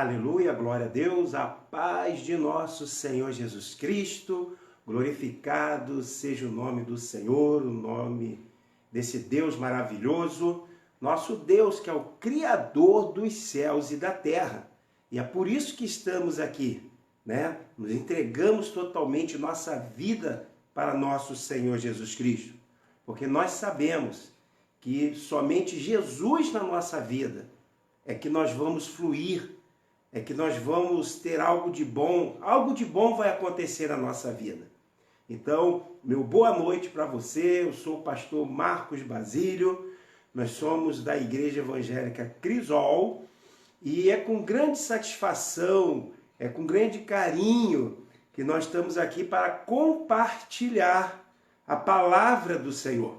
Aleluia, glória a Deus, a paz de nosso Senhor Jesus Cristo, glorificado seja o nome do Senhor, o nome desse Deus maravilhoso, nosso Deus que é o Criador dos céus e da terra. E é por isso que estamos aqui, né? Nos entregamos totalmente nossa vida para nosso Senhor Jesus Cristo, porque nós sabemos que somente Jesus na nossa vida é que nós vamos fluir, é que nós vamos ter algo de bom vai acontecer na nossa vida. Então, meu boa noite para você, eu sou o pastor Marcos Basílio, nós somos da Igreja Evangélica Crisol, e é com grande satisfação, é com grande carinho que nós estamos aqui para compartilhar a palavra do Senhor.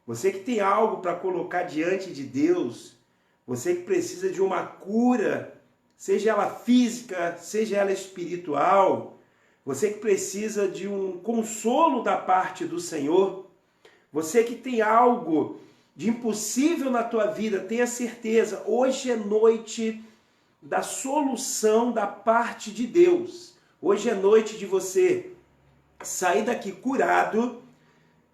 Você que tem algo para colocar diante de Deus, você que precisa de uma cura, seja ela física, seja ela espiritual, você que precisa de um consolo da parte do Senhor, você que tem algo de impossível na tua vida, tenha certeza, hoje é noite da solução da parte de Deus. Hoje é noite de você sair daqui curado,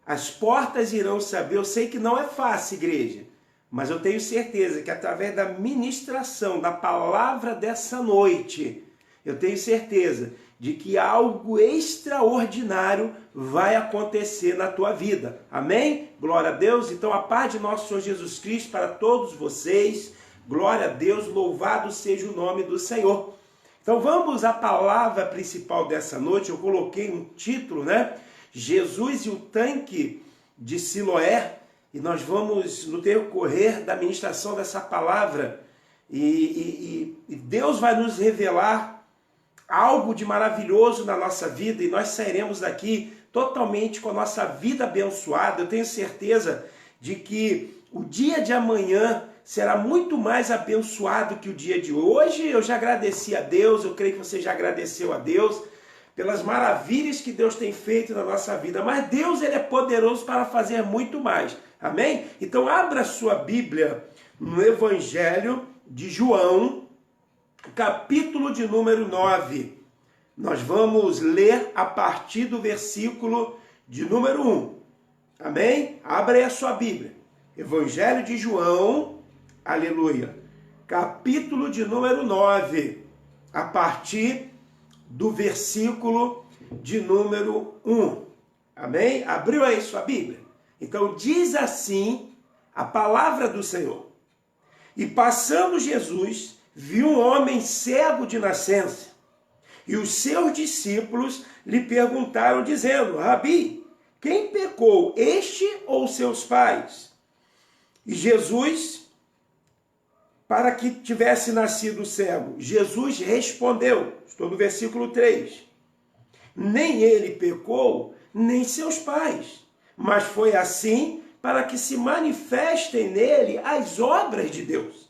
as portas irão saber, eu sei que não é fácil, igreja, mas eu tenho certeza que através da ministração da palavra dessa noite, eu tenho certeza de que algo extraordinário vai acontecer na tua vida. Amém? Glória a Deus. Então a paz de nosso Senhor Jesus Cristo para todos vocês. Glória a Deus, louvado seja o nome do Senhor. Então vamos à palavra principal dessa noite. Eu coloquei um título, né? Jesus e o tanque de Siloé. E nós vamos, no decorrer da ministração dessa palavra, e Deus vai nos revelar algo de maravilhoso na nossa vida, e nós sairemos daqui totalmente com a nossa vida abençoada. Eu tenho certeza de que o dia de amanhã será muito mais abençoado que o dia de hoje. Eu já agradeci a Deus, eu creio que você já agradeceu a Deus pelas maravilhas que Deus tem feito na nossa vida, mas Deus ele é poderoso para fazer muito mais. Amém? Então abra sua Bíblia no Evangelho de João, capítulo de número 9. Nós vamos ler a partir do versículo de número 1. Amém? Abra aí a sua Bíblia. Evangelho de João, aleluia, capítulo de número 9, a partir do versículo de número 1. Amém? Abriu aí sua Bíblia? Então diz assim a palavra do Senhor. E passando Jesus, viu um homem cego de nascença. E os seus discípulos lhe perguntaram, dizendo, Rabi, quem pecou, este ou seus pais? E Jesus, para que tivesse nascido cego, Jesus respondeu, estou no versículo 3, nem ele pecou, nem seus pais, mas foi assim para que se manifestem nele as obras de Deus.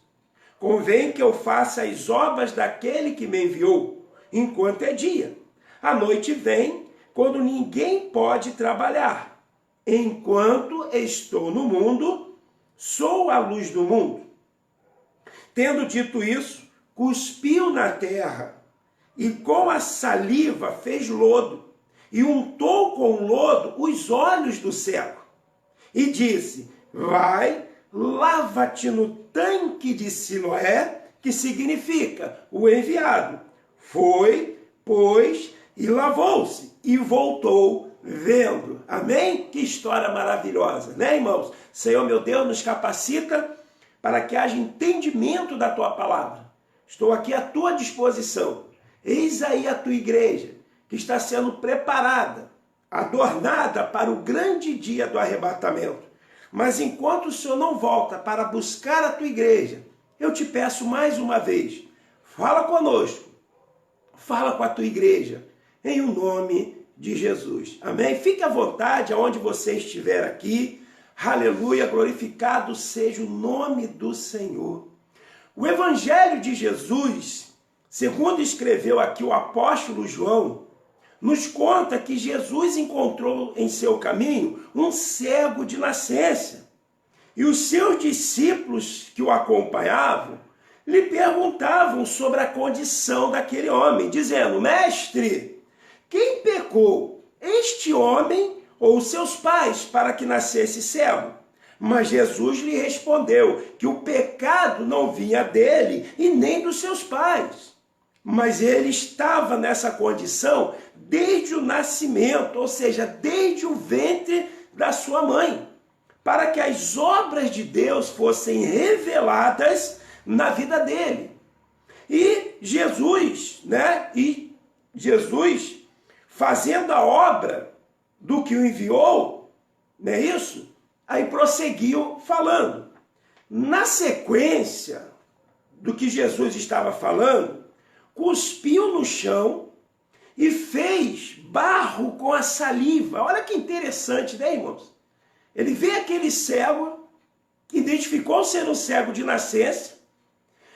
Convém que eu faça as obras daquele que me enviou, enquanto é dia. A noite vem, quando ninguém pode trabalhar. Enquanto estou no mundo, sou a luz do mundo. Tendo dito isso, cuspiu na terra, e com a saliva fez lodo, e untou com lodo os olhos do cego. E disse, vai, lava-te no tanque de Siloé, que significa o enviado. Foi, pois, e lavou-se, e voltou vendo. Amém? Que história maravilhosa, né, irmãos? Senhor, meu Deus, nos capacita para que haja entendimento da tua palavra. Estou aqui à tua disposição. Eis aí a tua igreja, que está sendo preparada, adornada para o grande dia do arrebatamento. Mas enquanto o Senhor não volta para buscar a tua igreja, eu te peço mais uma vez, fala conosco, fala com a tua igreja, em o nome de Jesus. Amém? Fique à vontade aonde você estiver aqui. Aleluia, glorificado seja o nome do Senhor. O Evangelho de Jesus, segundo escreveu aqui o apóstolo João, nos conta que Jesus encontrou em seu caminho um cego de nascença. E os seus discípulos que o acompanhavam lhe perguntavam sobre a condição daquele homem, dizendo: Mestre, quem pecou, este homem ou seus pais, para que nascesse cego? Mas Jesus lhe respondeu que o pecado não vinha dele e nem dos seus pais, mas ele estava nessa condição desde o nascimento, ou seja, desde o ventre da sua mãe, para que as obras de Deus fossem reveladas na vida dele. E Jesus, fazendo a obra do que o enviou, não é isso? Aí prosseguiu falando. Na sequência do que Jesus estava falando, cuspiu no chão e fez barro com a saliva. Olha que interessante, né, irmãos? Ele vê aquele cego, que identificou ser um cego de nascença,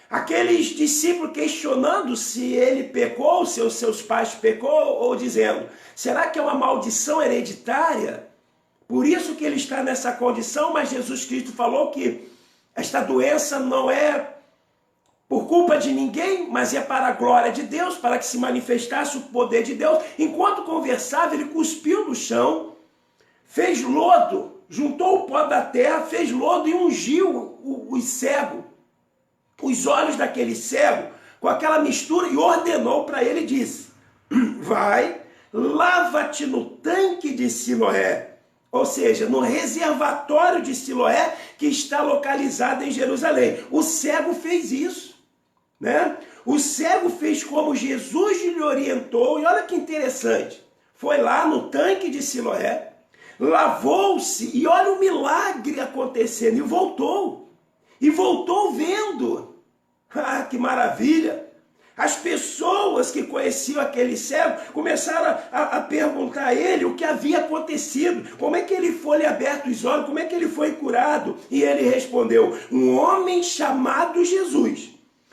aqueles discípulos questionando se ele pecou, se os seus pais pecou, ou dizendo, será que é uma maldição hereditária? Por isso que ele está nessa condição, mas Jesus Cristo falou que esta doença não é por culpa de ninguém, mas é para a glória de Deus, para que se manifestasse o poder de Deus. Enquanto conversava, ele cuspiu no chão, fez lodo, juntou o pó da terra, fez lodo e ungiu os cegos, os olhos daquele cego, com aquela mistura, e ordenou para ele, disse, vai, lava-te no tanque de Siloé, ou seja, no reservatório de Siloé, que está localizado em Jerusalém. O cego fez isso, né? O cego fez como Jesus lhe orientou, e olha que interessante, foi lá no tanque de Siloé, lavou-se, e olha o milagre acontecendo, e voltou vendo. Ah, que maravilha! As pessoas que conheciam aquele cego começaram a perguntar a ele o que havia acontecido, como é que ele foi aberto os olhos, como é que ele foi curado. E ele respondeu, um homem chamado Jesus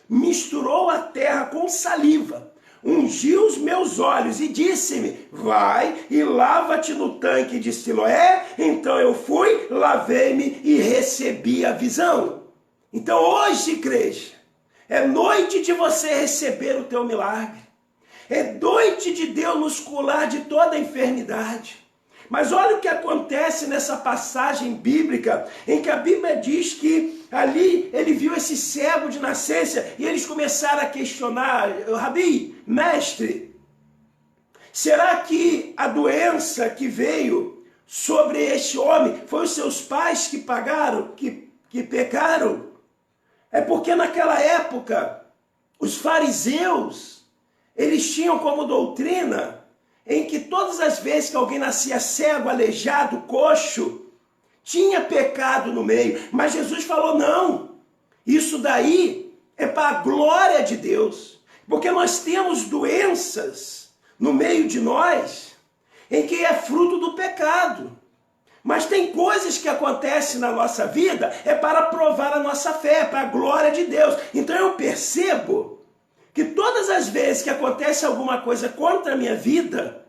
misturou a terra com saliva, ungiu os meus olhos e disse-me, vai e lava-te no tanque de Siloé. Então eu fui, lavei-me e recebi a visão. Então hoje, igreja, é noite de você receber o teu milagre. É noite de Deus nos curar de toda a enfermidade. Mas olha o que acontece nessa passagem bíblica, em que a Bíblia diz que ali ele viu esse cego de nascença e eles começaram a questionar, Rabi, mestre, será que a doença que veio sobre este homem foi os seus pais que pagaram, que pecaram? É porque naquela época, os fariseus, eles tinham como doutrina em que todas as vezes que alguém nascia cego, aleijado, coxo, tinha pecado no meio. Mas Jesus falou, não, isso daí é para a glória de Deus. Porque nós temos doenças no meio de nós em que é fruto do pecado. Mas tem coisas que acontecem na nossa vida, é para provar a nossa fé, para a glória de Deus. Então eu percebo que todas as vezes que acontece alguma coisa contra a minha vida,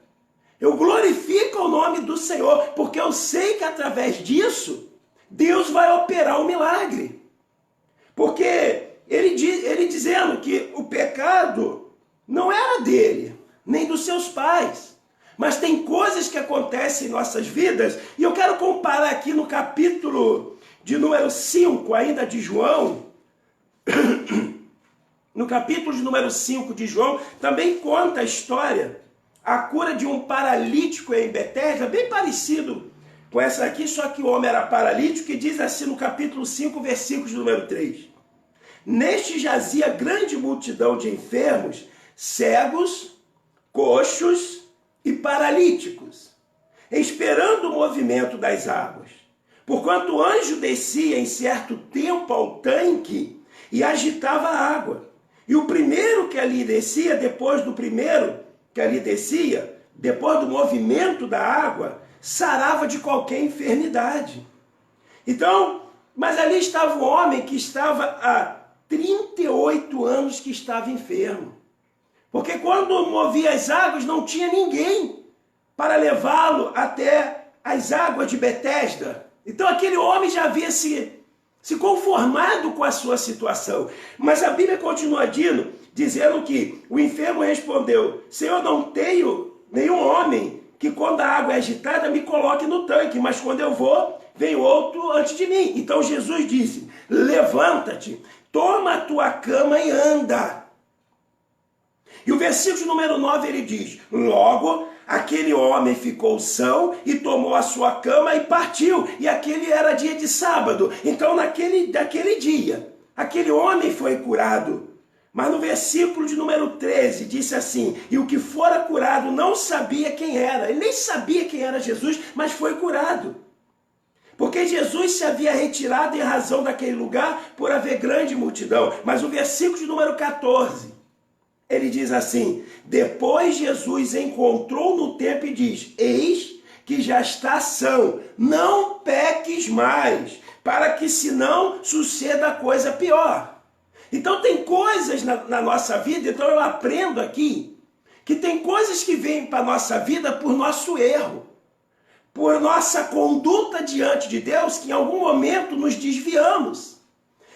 eu glorifico o nome do Senhor, porque eu sei que através disso, Deus vai operar um milagre. Porque ele dizendo que o pecado não era dele, nem dos seus pais. Mas tem coisas que acontecem em nossas vidas, e eu quero comparar aqui no capítulo de número 5, ainda de João, no capítulo de número 5 de João, também conta a história, a cura de um paralítico em Betesda, bem parecido com essa aqui, só que o homem era paralítico, e diz assim no capítulo 5, versículo de número 3. Neste jazia grande multidão de enfermos, cegos, coxos e paralíticos, esperando o movimento das águas. Porquanto o anjo descia em certo tempo ao tanque e agitava a água. E o primeiro que ali descia, depois do movimento da água, sarava de qualquer enfermidade. Então, mas ali estava um homem que estava há 38 anos que estava enfermo. Porque quando movia as águas, não tinha ninguém para levá-lo até as águas de Betesda. Então aquele homem já havia se se conformado com a sua situação. Mas a Bíblia continua dizendo que o enfermo respondeu: Senhor, não tenho nenhum homem que quando a água é agitada me coloque no tanque, mas quando eu vou, vem outro antes de mim. Então Jesus disse: levanta-te, toma a tua cama e anda. E o versículo número 9 ele diz: logo aquele homem ficou são e tomou a sua cama e partiu. E aquele era dia de sábado. Então daquele dia, aquele homem foi curado. Mas no versículo de número 13 disse assim: e o que fora curado não sabia quem era. Ele nem sabia quem era Jesus, mas foi curado. Porque Jesus se havia retirado em razão daquele lugar por haver grande multidão. Mas o versículo de número 14, ele diz assim: depois Jesus encontrou no templo e diz: eis que já está são, não peques mais, para que senão suceda coisa pior. Então tem coisas na nossa vida, então eu aprendo aqui, que tem coisas que vêm para a nossa vida por nosso erro, por nossa conduta diante de Deus, que em algum momento nos desviamos.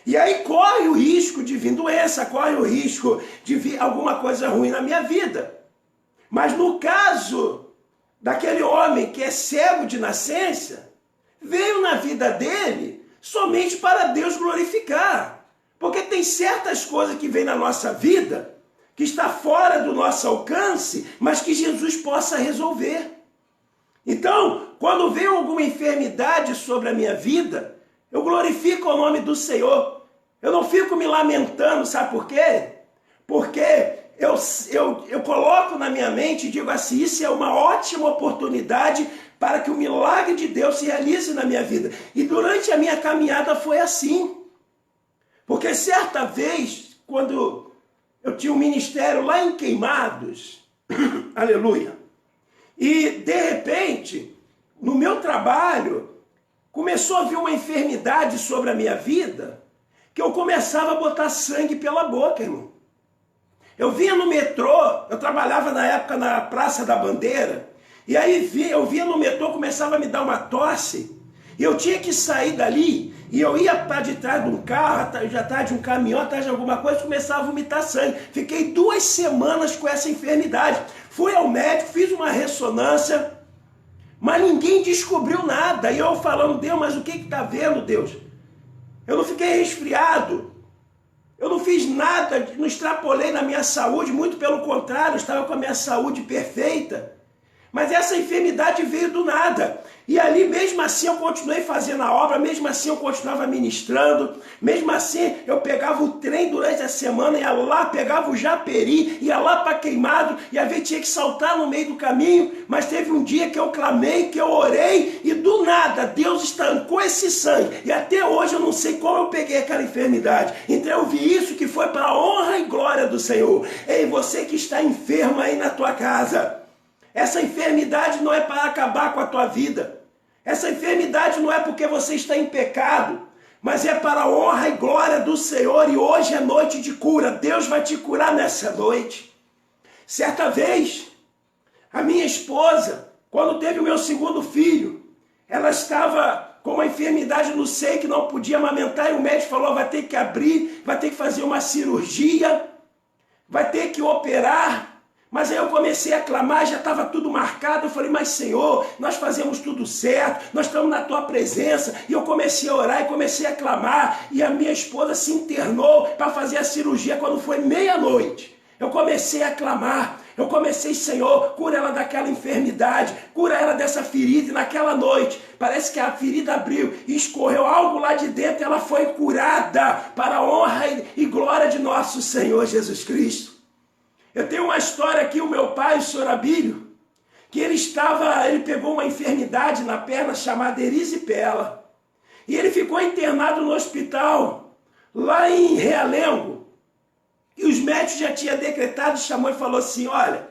E aí corre o risco de vir doença, corre o risco de vir alguma coisa ruim na minha vida. Mas no caso daquele homem que é cego de nascença, veio na vida dele somente para Deus glorificar. Porque tem certas coisas que vêm na nossa vida, que está fora do nosso alcance, mas que Jesus possa resolver. Então, quando vem alguma enfermidade sobre a minha vida, eu glorifico o nome do Senhor. Eu não fico me lamentando, sabe por quê? Porque eu coloco na minha mente e digo assim: isso é uma ótima oportunidade para que o milagre de Deus se realize na minha vida. E durante a minha caminhada foi assim. Porque certa vez, quando eu tinha um ministério lá em Queimados, aleluia, e de repente, no meu trabalho, começou a vir uma enfermidade sobre a minha vida, que eu começava a botar sangue pela boca, irmão. Eu vinha no metrô, eu trabalhava na época na Praça da Bandeira, e aí eu vinha no metrô, começava a me dar uma tosse, e eu tinha que sair dali, e eu ia para de trás de um carro, já atrás de um caminhão, atrás de alguma coisa, começava a vomitar sangue. Fiquei 2 semanas com essa enfermidade. Fui ao médico, fiz uma ressonância, mas ninguém descobriu nada. E eu falando: Deus, mas o que está vendo, Deus? Eu não fiquei resfriado, eu não fiz nada, não extrapolei na minha saúde, muito pelo contrário, eu estava com a minha saúde perfeita. Mas essa enfermidade veio do nada. E ali, mesmo assim, eu continuei fazendo a obra, mesmo assim eu continuava ministrando, mesmo assim eu pegava o trem durante a semana, ia lá, pegava o Japeri, ia lá para Queimado, e às vezes tinha que saltar no meio do caminho, mas teve um dia que eu clamei, que eu orei, e do nada Deus estancou esse sangue. E até hoje eu não sei como eu peguei aquela enfermidade. Então eu vi isso que foi para a honra e glória do Senhor. Ei, você que está enfermo aí na tua casa, essa enfermidade não é para acabar com a tua vida. Essa enfermidade não é porque você está em pecado, mas é para a honra e glória do Senhor. E hoje é noite de cura. Deus vai te curar nessa noite. Certa vez, a minha esposa, quando teve o meu segundo filho, ela estava com uma enfermidade no seio que não podia amamentar, e o médico falou: vai ter que abrir, vai ter que fazer uma cirurgia, vai ter que operar. Mas aí eu comecei a clamar, já estava tudo marcado. Eu falei: mas Senhor, nós fazemos tudo certo, nós estamos na tua presença. E eu comecei a orar e comecei a clamar. E a minha esposa se internou para fazer a cirurgia quando foi meia-noite. Eu comecei a clamar, eu comecei: Senhor, cura ela daquela enfermidade, cura ela dessa ferida. E naquela noite, parece que a ferida abriu e escorreu algo lá de dentro, e ela foi curada para a honra e glória de nosso Senhor Jesus Cristo. Eu tenho uma história aqui, o meu pai, o senhor Abílio, que ele pegou uma enfermidade na perna chamada erisipela. E ele ficou internado no hospital, lá em Realengo. E os médicos já tinham decretado, chamou e falou assim: olha,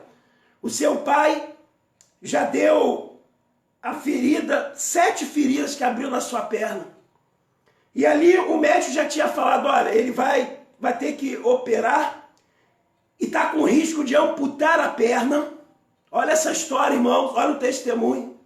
o seu pai já deu a ferida, 7 feridas que abriu na sua perna. E ali o médico já tinha falado: olha, ele vai ter que operar, e está com risco de amputar a perna. Olha essa história, irmãos, olha o testemunho.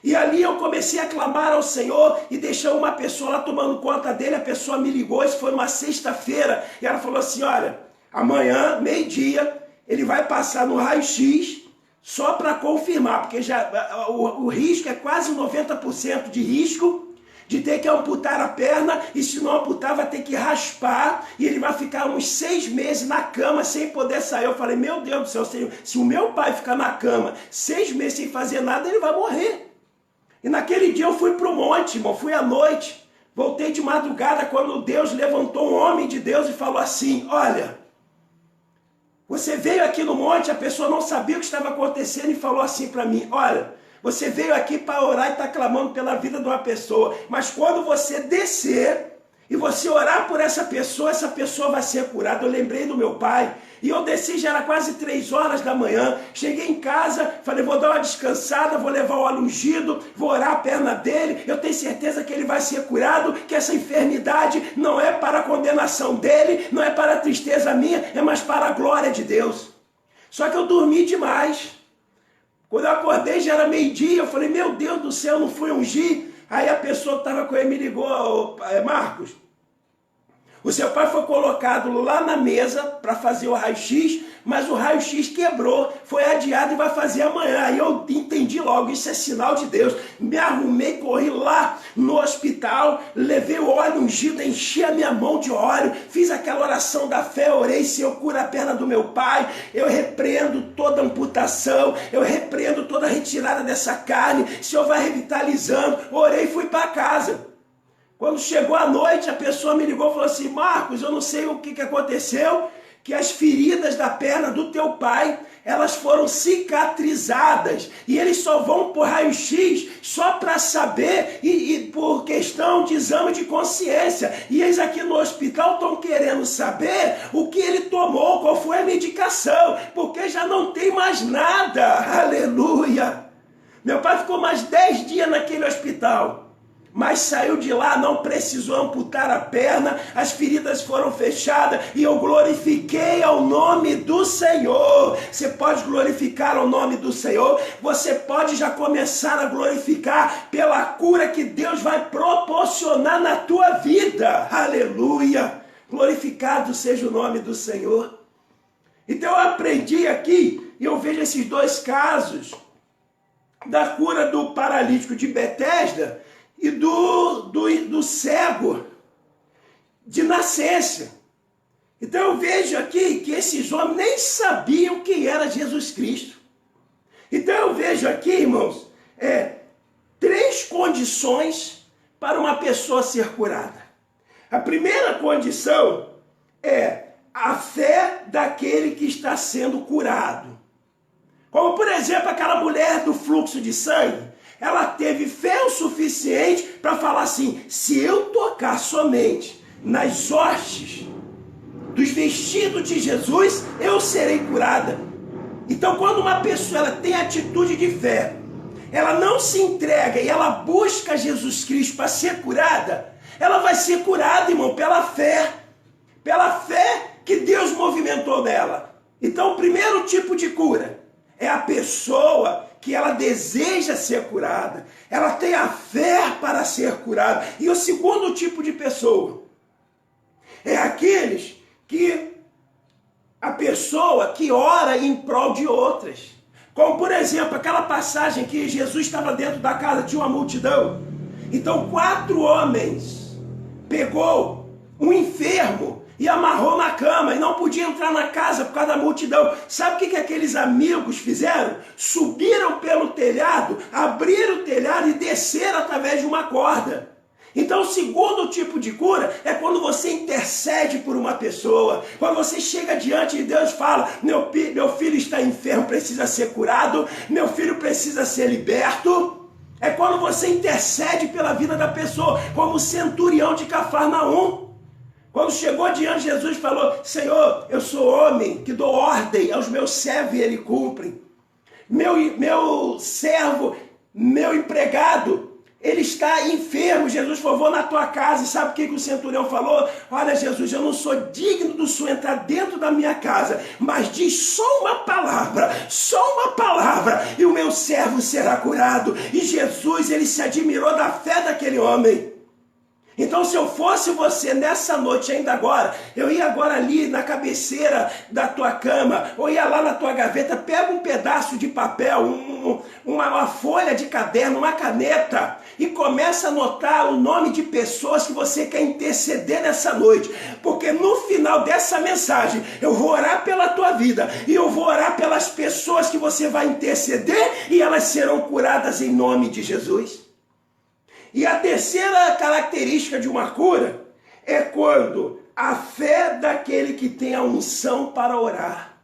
E ali eu comecei a clamar ao Senhor e deixou uma pessoa lá tomando conta dele. A pessoa me ligou, isso foi uma sexta-feira, e ela falou assim: olha, amanhã, meio-dia, ele vai passar no raio-x só para confirmar, porque já o risco é quase 90% de risco de ter que amputar a perna, e se não amputar vai ter que raspar, e ele vai ficar uns 6 meses na cama sem poder sair. Eu falei: meu Deus do céu, se o meu pai ficar na cama 6 meses sem fazer nada, ele vai morrer. E naquele dia eu fui para o monte, irmão, fui à noite, voltei de madrugada, quando Deus levantou um homem de Deus e falou assim: olha, você veio aqui no monte, a pessoa não sabia o que estava acontecendo e falou assim para mim: olha, você veio aqui para orar e está clamando pela vida de uma pessoa, mas quando você descer e você orar por essa pessoa vai ser curada. Eu lembrei do meu pai, e eu desci, já era quase 3 horas da manhã, cheguei em casa, falei: vou dar uma descansada, vou levar o óleo ungido, vou orar a perna dele, eu tenho certeza que ele vai ser curado, que essa enfermidade não é para a condenação dele, não é para a tristeza minha, é mais para a glória de Deus. Só que eu dormi demais. Quando eu acordei já era meio-dia, eu falei: meu Deus do céu, não fui ungir. Aí a pessoa que estava com ele me ligou: Marcos, o seu pai foi colocado lá na mesa para fazer o raio-x, mas o raio-x quebrou, foi adiado e vai fazer amanhã. Aí eu entendi logo, isso é sinal de Deus. Me arrumei, corri lá no hospital, levei o óleo ungido, enchi a minha mão de óleo, fiz aquela oração da fé, orei: Senhor, cura a perna do meu pai, eu repreendo toda amputação, eu repreendo toda retirada dessa carne, o Senhor vai revitalizando. Orei e fui para casa. Quando chegou a noite, a pessoa me ligou e falou assim: Marcos, eu não sei o que aconteceu, que as feridas da perna do teu pai, elas foram cicatrizadas, e eles só vão por raio-x só para saber, e por questão de exame de consciência, e eles aqui no hospital estão querendo saber o que ele tomou, qual foi a medicação, porque já não tem mais nada. Aleluia! Meu pai ficou mais 10 dias naquele hospital, mas saiu de lá, não precisou amputar a perna, as feridas foram fechadas, e eu glorifiquei ao nome do Senhor. Você pode glorificar ao nome do Senhor, você pode já começar a glorificar pela cura que Deus vai proporcionar na tua vida. Aleluia! Glorificado seja o nome do Senhor. Então eu aprendi aqui, e eu vejo esses 2 casos, da cura do paralítico de Betesda e do cego de nascença. Então eu vejo aqui que esses homens nem sabiam quem era Jesus Cristo. Então eu vejo aqui, irmãos, 3 condições para uma pessoa ser curada. A primeira condição é a fé daquele que está sendo curado. Como, por exemplo, aquela mulher do fluxo de sangue. Ela teve fé o suficiente para falar assim: se eu tocar somente nas hostes dos vestidos de Jesus, eu serei curada. Então, quando uma pessoa ela tem atitude de fé, ela não se entrega e ela busca Jesus Cristo para ser curada, ela vai ser curada, irmão, pela fé que Deus movimentou nela. Então, o primeiro tipo de cura é a pessoa que ela deseja ser curada, ela tem a fé para ser curada. E o segundo tipo de pessoa é aqueles que a pessoa que ora em prol de outras. Como, por exemplo, aquela passagem que Jesus estava dentro da casa de uma multidão. Então 4 homens pegou um enfermo e amarrou na cama, e não podia entrar na casa por causa da multidão. Sabe o que aqueles amigos fizeram? Subiram pelo telhado, abriram o telhado e desceram através de uma corda. Então o segundo tipo de cura é quando você intercede por uma pessoa, quando você chega diante de Deus e fala: meu filho está enfermo, precisa ser curado, meu filho precisa ser liberto. É quando você intercede pela vida da pessoa, como o centurião de Cafarnaum. Quando chegou diante de Jesus e falou: Senhor, eu sou homem que dou ordem aos meus servos e eles cumprem. Meu servo, meu empregado, Ele está enfermo. Jesus falou, vou na tua casa. E sabe o que o centurião falou? Olha, Jesus, eu não sou digno do Senhor entrar dentro da minha casa, mas diz só uma palavra, e o meu servo será curado. E Jesus, ele se admirou da fé daquele homem. Então, se eu fosse você nessa noite, ainda agora, eu ia agora ali na cabeceira da tua cama, ou ia lá na tua gaveta, pega um pedaço de papel, uma folha de caderno, uma caneta, e começa a anotar o nome de pessoas que você quer interceder nessa noite. Porque no final dessa mensagem, eu vou orar pela tua vida, e eu vou orar pelas pessoas que você vai interceder, e elas serão curadas em nome de Jesus. E a terceira característica de uma cura é quando a fé daquele que tem a unção para orar.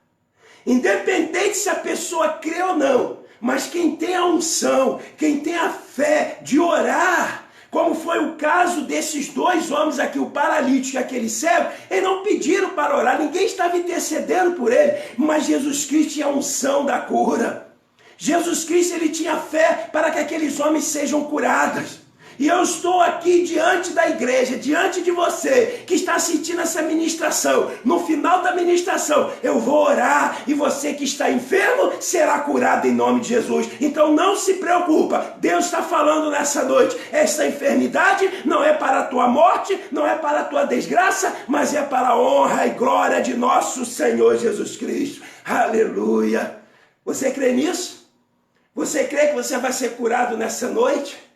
Independente se a pessoa crê ou não, mas quem tem a unção, quem tem a fé de orar, como foi o caso desses dois homens aqui, o paralítico e aquele cego, eles não pediram para orar, ninguém estava intercedendo por ele, mas Jesus Cristo tinha a unção da cura. Jesus Cristo, ele tinha fé para que aqueles homens sejam curados. E eu estou aqui diante da igreja, diante de você que está assistindo essa ministração. No final da ministração, eu vou orar e você que está enfermo será curado em nome de Jesus. Então não se preocupa, Deus está falando nessa noite. Essa enfermidade não é para a tua morte, não é para a tua desgraça, mas é para a honra e glória de nosso Senhor Jesus Cristo. Aleluia! Você crê nisso? Você crê que você vai ser curado nessa noite?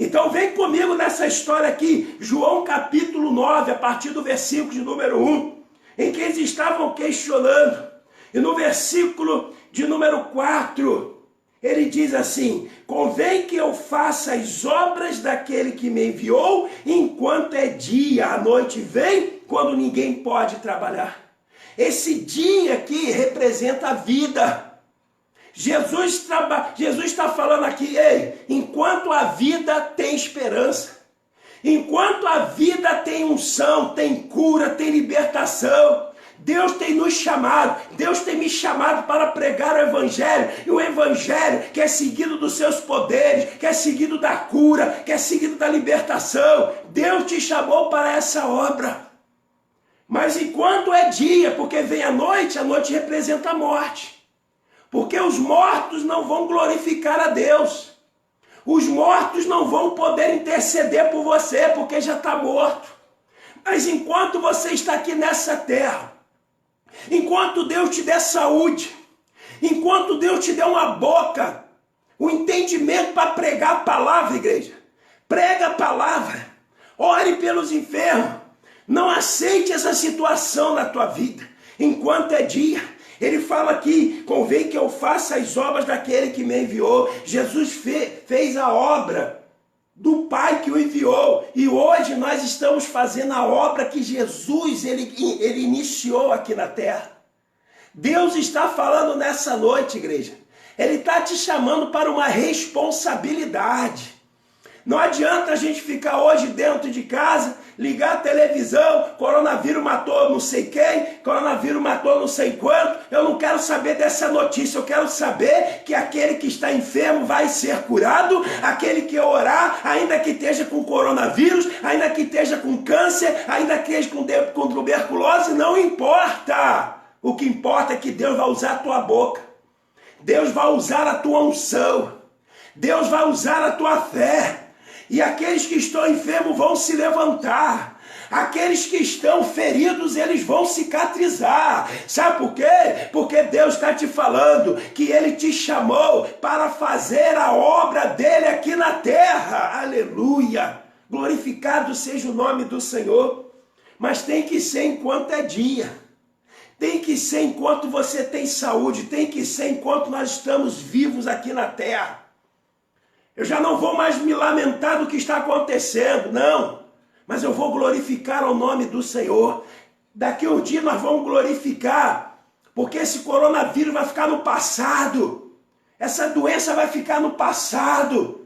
Então vem comigo nessa história aqui, João capítulo 9, a partir do versículo de número 1, em que eles estavam questionando. E no versículo de número 4, ele diz assim, convém que eu faça as obras daquele que me enviou, enquanto é dia, a noite vem, quando ninguém pode trabalhar. Esse dia aqui representa a vida. Jesus está falando aqui, ei, enquanto a vida tem esperança, enquanto a vida tem unção, tem cura, tem libertação, Deus tem nos chamado, Deus tem me chamado para pregar o Evangelho, e o Evangelho que é seguido dos seus poderes, que é seguido da cura, que é seguido da libertação. Deus te chamou para essa obra. Mas enquanto é dia, porque vem a noite representa a morte. Porque os mortos não vão glorificar a Deus. Os mortos não vão poder interceder por você, porque já está morto. Mas enquanto você está aqui nessa terra, enquanto Deus te der saúde, enquanto Deus te der uma boca, o entendimento para pregar a palavra, igreja, prega a palavra, ore pelos enfermos, não aceite essa situação na tua vida, enquanto é dia. Ele fala aqui, convém que eu faça as obras daquele que me enviou. Jesus fez a obra do Pai que o enviou. E hoje nós estamos fazendo a obra que Jesus ele iniciou aqui na terra. Deus está falando nessa noite, igreja. Ele está te chamando para uma responsabilidade. Não adianta a gente ficar hoje dentro de casa, ligar a televisão, coronavírus matou não sei quem, coronavírus matou não sei quanto. Eu não quero saber dessa notícia, eu quero saber que aquele que está enfermo vai ser curado, aquele que orar, ainda que esteja com coronavírus, ainda que esteja com câncer, ainda que esteja com tuberculose, não importa. O que importa é que Deus vai usar a tua boca, Deus vai usar a tua unção, Deus vai usar a tua fé. E aqueles que estão enfermos vão se levantar. Aqueles que estão feridos, eles vão cicatrizar. Sabe por quê? Porque Deus está te falando que Ele te chamou para fazer a obra dEle aqui na terra. Aleluia! Glorificado seja o nome do Senhor. Mas tem que ser enquanto é dia. Tem que ser enquanto você tem saúde. Tem que ser enquanto nós estamos vivos aqui na terra. Eu já não vou mais me lamentar do que está acontecendo, não. Mas eu vou glorificar o nome do Senhor. Daqui a um dia nós vamos glorificar, porque esse coronavírus vai ficar no passado. Essa doença vai ficar no passado.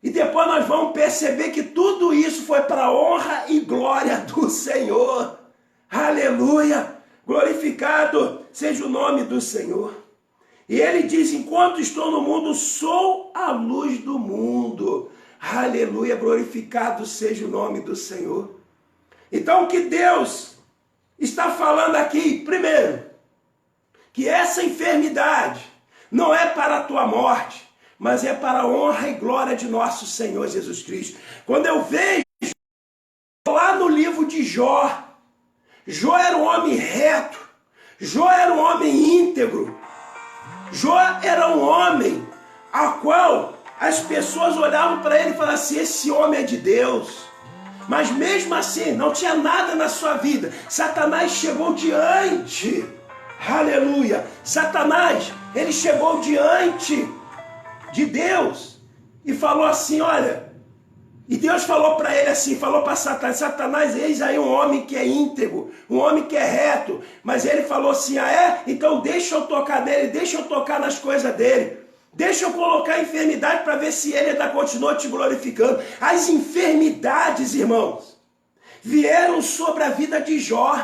E depois nós vamos perceber que tudo isso foi para a honra e glória do Senhor. Aleluia! Glorificado seja o nome do Senhor. E ele diz, enquanto estou no mundo, sou a luz do mundo. Aleluia, glorificado seja o nome do Senhor. Então o que Deus está falando aqui, primeiro, que essa enfermidade não é para a tua morte, mas é para a honra e glória de nosso Senhor Jesus Cristo. Quando eu vejo lá no livro de Jó, Jó era um homem reto, Jó era um homem íntegro, Jó era um homem a qual as pessoas olhavam para ele e falavam assim, esse homem é de Deus. Mas mesmo assim, não tinha nada na sua vida. Satanás chegou diante, aleluia, Satanás, ele chegou diante de Deus e falou assim, olha, e Deus falou para ele assim, falou para Satanás, Satanás, eis aí um homem que é íntegro, um homem que é reto, mas ele falou assim, ah é? Então deixa eu tocar nele, deixa eu tocar nas coisas dele, deixa eu colocar a enfermidade para ver se ele ainda continua te glorificando. As enfermidades, irmãos, vieram sobre a vida de Jó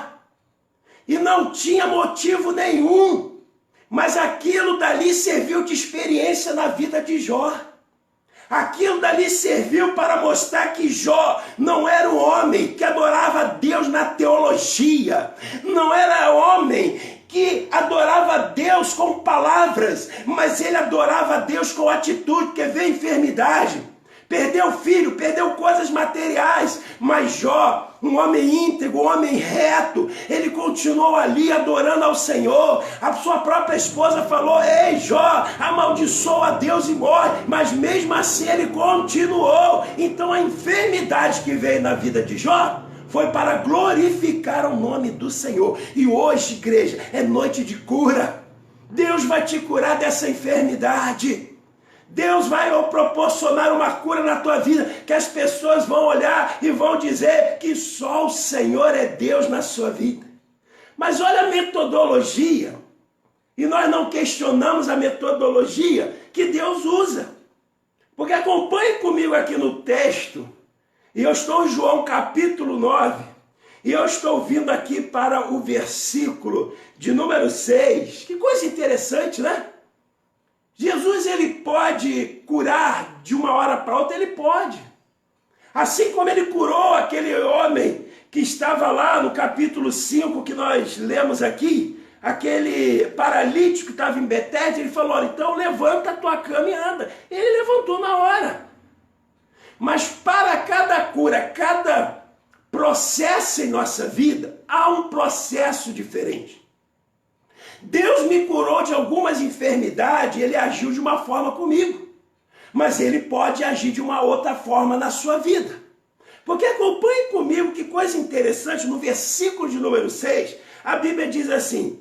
e não tinha motivo nenhum, mas aquilo dali serviu de experiência na vida de Jó. Aquilo dali serviu para mostrar que Jó não era um homem que adorava a Deus na teologia, não era homem que adorava a Deus com palavras, mas ele adorava a Deus com atitude, porque veio enfermidade, perdeu filho, perdeu coisas materiais, mas Jó, um homem íntegro, um homem reto, ele continuou ali adorando ao Senhor. A sua própria esposa falou, ei Jó, amaldiçoa a Deus e morre, mas mesmo assim ele continuou. Então a enfermidade que veio na vida de Jó foi para glorificar o nome do Senhor. E hoje, igreja, é noite de cura. Deus vai te curar dessa enfermidade. Deus vai proporcionar uma cura na tua vida, que as pessoas vão olhar e vão dizer que só o Senhor é Deus na sua vida. Mas olha a metodologia, e nós não questionamos a metodologia que Deus usa. Porque acompanhe comigo aqui no texto, e eu estou em João capítulo 9, e eu estou vindo aqui para o versículo de número 6. Que coisa interessante, né? Jesus, ele pode curar de uma hora para outra, ele pode. Assim como ele curou aquele homem que estava lá no capítulo 5, que nós lemos aqui, aquele paralítico que estava em Betesda, ele falou, olha, então levanta a tua cama e anda. Ele levantou na hora. Mas para cada cura, cada processo em nossa vida, há um processo diferente. Deus me curou de algumas enfermidades, ele agiu de uma forma comigo, mas ele pode agir de uma outra forma na sua vida. Porque acompanhe comigo que coisa interessante, no versículo de número 6, a Bíblia diz assim,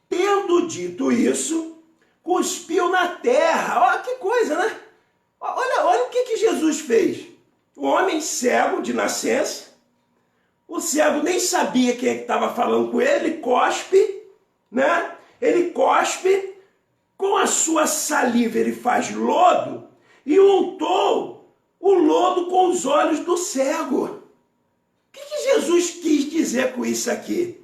tendo dito isso, cuspiu na terra. Olha que coisa, né? Olha o que Jesus fez. O homem cego de nascença, o cego nem sabia quem é que estava falando com ele, ele cospe, né? Ele cospe, com a sua saliva ele faz lodo e untou o lodo com os olhos do cego. O que Jesus quis dizer com isso aqui?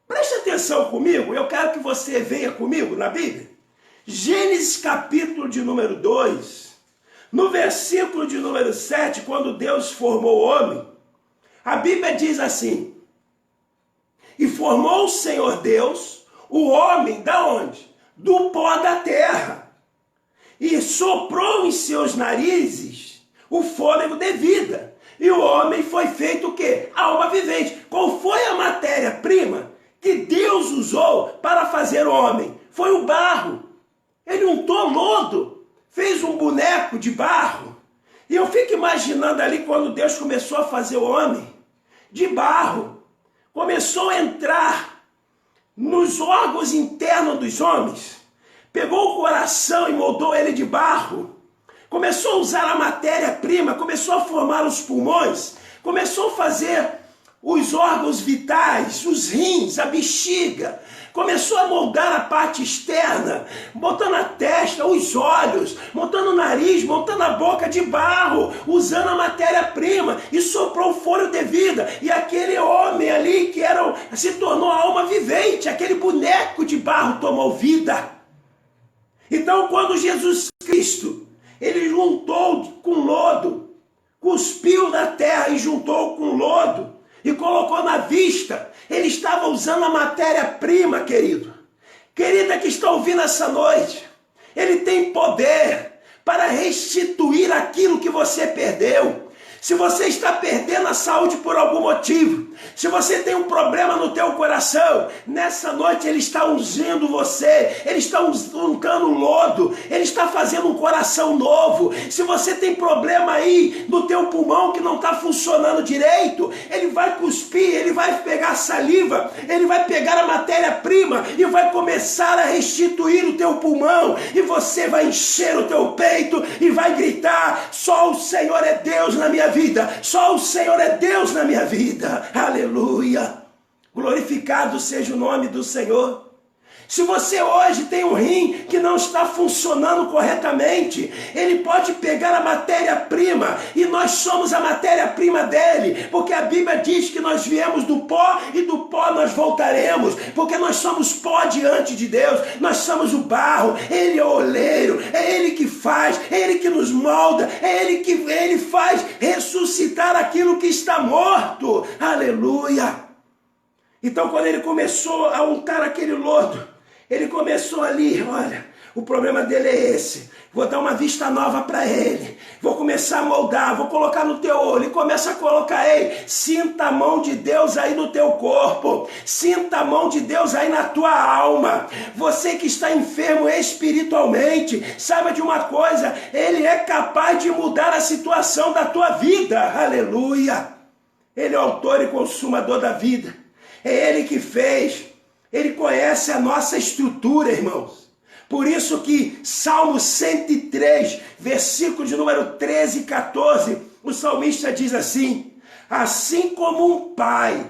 Preste atenção comigo, eu quero que você venha comigo na Bíblia. Gênesis capítulo de número 2, no versículo de número 7, quando Deus formou o homem, a Bíblia diz assim, e formou o Senhor Deus o homem da onde? Do pó da terra. E soprou em seus narizes o fôlego de vida. E o homem foi feito o quê? Alma vivente. Qual foi a matéria-prima que Deus usou para fazer o homem? Foi o barro. Ele untou lodo, fez um boneco de barro. E eu fico imaginando ali quando Deus começou a fazer o homem de barro. Começou a entrar nos órgãos internos dos homens, pegou o coração e moldou ele de barro, começou a usar a matéria-prima, começou a formar os pulmões, começou a fazer os órgãos vitais, os rins, a bexiga, começou a moldar a parte externa, botando a testa, os olhos, montando o nariz, montando a boca de barro, usando a matéria-prima e soprou o fôlego de vida. E aquele homem ali que se tornou a alma vivente, aquele boneco de barro tomou vida. Então quando Jesus Cristo, ele juntou com lodo cuspiu na terra e juntou com lodo e colocou na vista. Ele estava usando a matéria-prima, querido. Querida que está ouvindo essa noite, ele tem poder para restituir aquilo que você perdeu. Se você está perdendo a saúde por algum motivo, se você tem um problema no teu coração, nessa noite ele está ungindo você, ele está untando lodo, ele está fazendo um coração novo. Se você tem problema aí no teu pulmão que não está funcionando direito, ele vai cuspir, ele vai pegar saliva, ele vai pegar a matéria-prima e vai começar a restituir o teu pulmão, e você vai encher o teu peito e vai gritar: só o Senhor é Deus na minha vida, só o Senhor é Deus na minha vida. Aleluia! Glorificado seja o nome do Senhor. Se você hoje tem um rim que não está funcionando corretamente, ele pode pegar a matéria-prima, e nós somos a matéria-prima dele, porque a Bíblia diz que nós viemos do pó e do pó nós voltaremos, porque nós somos pó diante de Deus, nós somos o barro, ele é o oleiro, é ele que faz, é ele que nos molda, é ele que ele faz ressuscitar aquilo que está morto. Aleluia! Então, quando ele começou a untar aquele lodo, ele começou ali: olha, o problema dele é esse, vou dar uma vista nova para ele, vou começar a moldar, vou colocar no teu olho, e começa a colocar. Ei, sinta a mão de Deus aí no teu corpo, sinta a mão de Deus aí na tua alma. Você que está enfermo espiritualmente, saiba de uma coisa: ele é capaz de mudar a situação da tua vida. Aleluia! Ele é o autor e consumador da vida, é ele que fez. Ele conhece a nossa estrutura, irmãos. Por isso que Salmo 103, versículo de número 13 e 14, o salmista diz assim: assim como um pai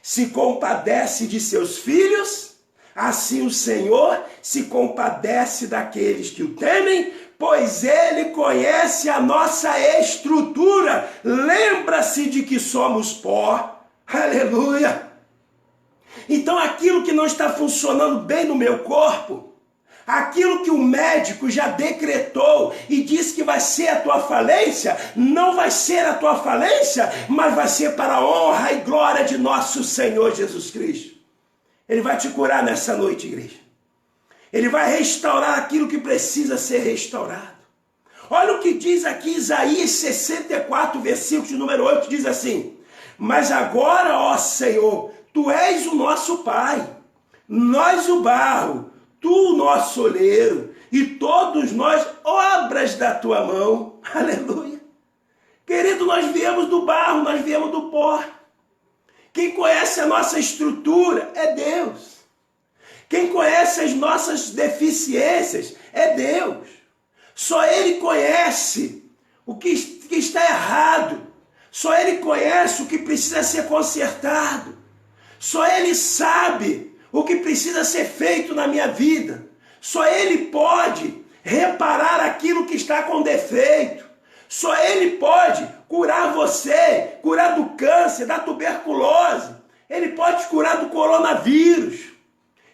se compadece de seus filhos, assim o Senhor se compadece daqueles que o temem, pois ele conhece a nossa estrutura. Lembra-se de que somos pó. Aleluia! Então aquilo que não está funcionando bem no meu corpo, aquilo que o médico já decretou e disse que vai ser a tua falência, não vai ser a tua falência, mas vai ser para a honra e glória de nosso Senhor Jesus Cristo. Ele vai te curar nessa noite, igreja. Ele vai restaurar aquilo que precisa ser restaurado. Olha o que diz aqui Isaías 64, versículo de número 8, diz assim: mas agora, ó Senhor, Tu és o nosso Pai, nós o barro, Tu o nosso oleiro, e todos nós obras da Tua mão. Aleluia! Querido, nós viemos do barro, nós viemos do pó. Quem conhece a nossa estrutura é Deus. Quem conhece as nossas deficiências é Deus. Só Ele conhece o que está errado. Só Ele conhece o que precisa ser consertado. Só Ele sabe o que precisa ser feito na minha vida. Só Ele pode reparar aquilo que está com defeito. Só Ele pode curar você, curar do câncer, da tuberculose. Ele pode te curar do coronavírus.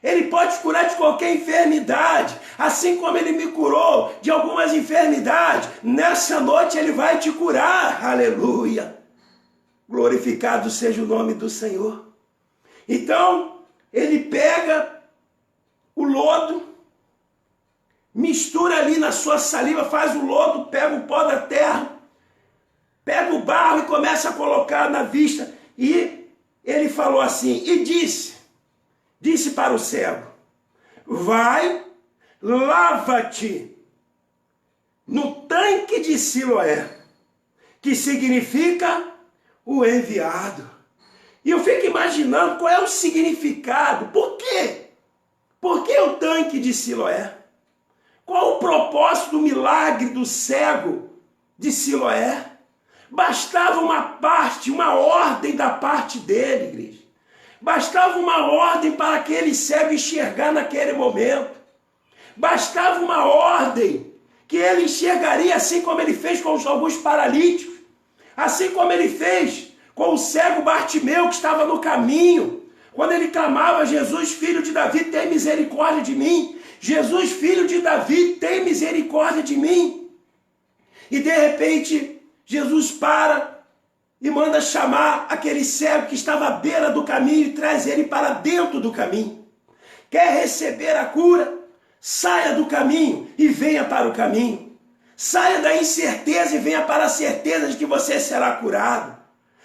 Ele pode te curar de qualquer enfermidade. Assim como Ele me curou de algumas enfermidades, nessa noite Ele vai te curar. Aleluia! Glorificado seja o nome do Senhor. Então, Ele pega o lodo, mistura ali na sua saliva, faz o lodo, pega o pó da terra, pega o barro e começa a colocar na vista. E Ele falou assim, e disse para o cego: vai, lava-te no tanque de Siloé, que significa o enviado. E eu fico imaginando qual é o significado. Por quê? Por que o tanque de Siloé? Qual o propósito do milagre do cego de Siloé? Bastava uma ordem da parte dele, igreja. Bastava uma ordem para aquele cego enxergar naquele momento. Bastava uma ordem que ele enxergaria, assim como ele fez com alguns paralíticos. Assim como ele fez com o cego Bartimeu, que estava no caminho, quando ele clamava: Jesus, filho de Davi, tem misericórdia de mim. Jesus, filho de Davi, tem misericórdia de mim. E de repente, Jesus para e manda chamar aquele cego que estava à beira do caminho e traz ele para dentro do caminho. Quer receber a cura? Saia do caminho e venha para o caminho. Saia da incerteza e venha para a certeza de que você será curado.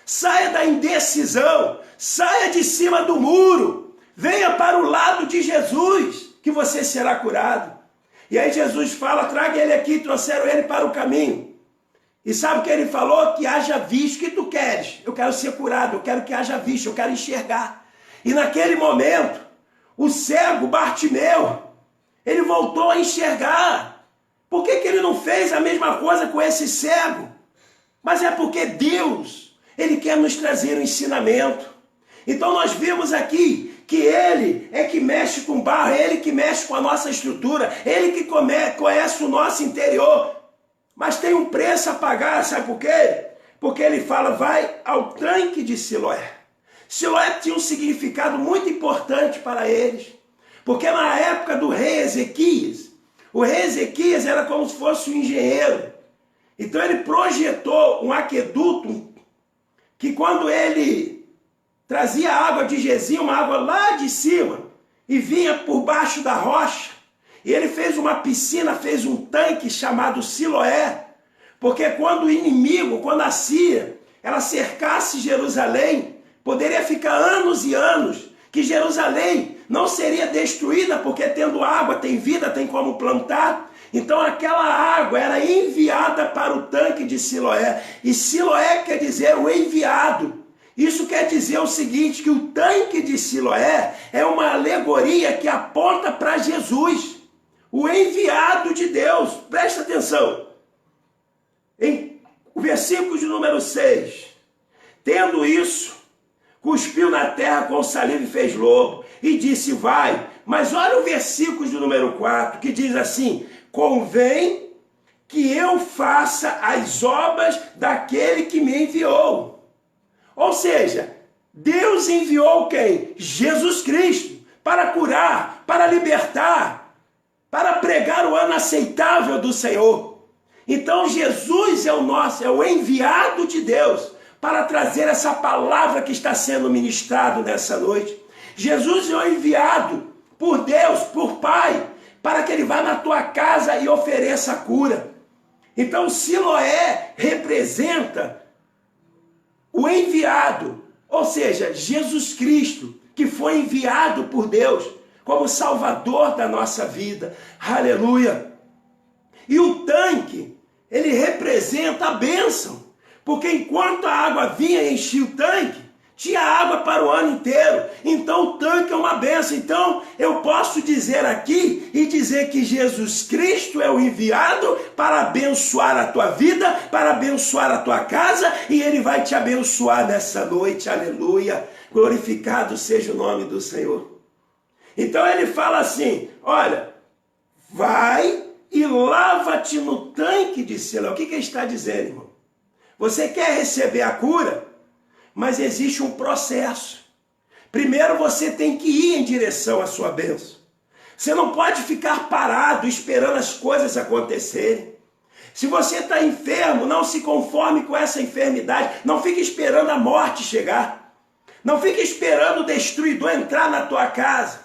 Saia da indecisão, saia de cima do muro, venha para o lado de Jesus, que você será curado. E aí Jesus fala, traga ele aqui, trouxeram ele para o caminho. E sabe o que ele falou? Que haja visto. O que tu queres? Eu quero ser curado, eu quero que haja visto, eu quero enxergar. E naquele momento, o cego Bartimeu, ele voltou a enxergar. Por que ele não fez a mesma coisa com esse cego? Mas é porque Deus, ele quer nos trazer um ensinamento. Então nós vimos aqui que ele é que mexe com barro, ele que mexe com a nossa estrutura, ele que conhece o nosso interior. Mas tem um preço a pagar, sabe por quê? Porque ele fala, vai ao tanque de Siloé. Siloé tinha um significado muito importante para eles. Porque na época do rei Ezequias, o rei Ezequias era como se fosse um engenheiro. Então ele projetou um aqueduto que quando ele trazia água de Gezim, uma água lá de cima, e vinha por baixo da rocha, e ele fez uma piscina, fez um tanque chamado Siloé, porque quando o inimigo, quando a Síria, ela cercasse Jerusalém, poderia ficar anos e anos, que Jerusalém não seria destruída, porque tendo água tem vida, tem como plantar. Então aquela água era enviada para o tanque de Siloé, e Siloé quer dizer o enviado. Isso quer dizer o seguinte, que o tanque de Siloé é uma alegoria que aponta para Jesus, o enviado de Deus. Presta atenção. Em o versículo de número 6. Tendo isso, cuspiu na terra com saliva e fez lobo, e disse, vai. Mas olha o versículo de número 4, que diz assim, convém que eu faça as obras daquele que me enviou. Ou seja, Deus enviou quem? Jesus Cristo, para curar, para libertar, para pregar o ano aceitável do Senhor. Então Jesus é o enviado de Deus para trazer essa palavra que está sendo ministrado nessa noite. Jesus é o enviado por Deus, por Pai, para que ele vá na tua casa e ofereça a cura. Então Siloé representa o enviado, ou seja, Jesus Cristo, que foi enviado por Deus como Salvador da nossa vida. Aleluia! E o tanque, ele representa a bênção, porque enquanto a água vinha e enchia o tanque, tinha água para o ano inteiro. Então o tanque é uma bênção. Então eu posso dizer aqui e dizer que Jesus Cristo é o enviado para abençoar a tua vida, para abençoar a tua casa, e ele vai te abençoar nessa noite. Aleluia! Glorificado seja o nome do Senhor. Então ele fala assim, olha, vai e lava-te no tanque de Siloé. O que ele está dizendo, irmão? Você quer receber a cura? Mas existe um processo. Primeiro você tem que ir em direção à sua bênção. Você não pode ficar parado esperando as coisas acontecerem. Se você está enfermo, não se conforme com essa enfermidade. Não fique esperando a morte chegar. Não fique esperando o destruidor entrar na tua casa.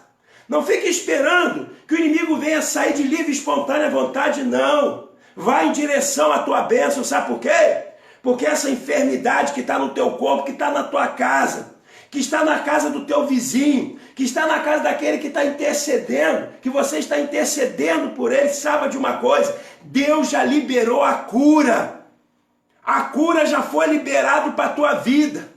Não fique esperando que o inimigo venha sair de livre e espontânea vontade. Não. Vai em direção à tua bênção. Sabe por quê? Porque essa enfermidade que está no teu corpo, que está na tua casa, que está na casa do teu vizinho, que está na casa daquele que está intercedendo, que você está intercedendo por ele, saiba de uma coisa, Deus já liberou a cura. A cura já foi liberada para a tua vida.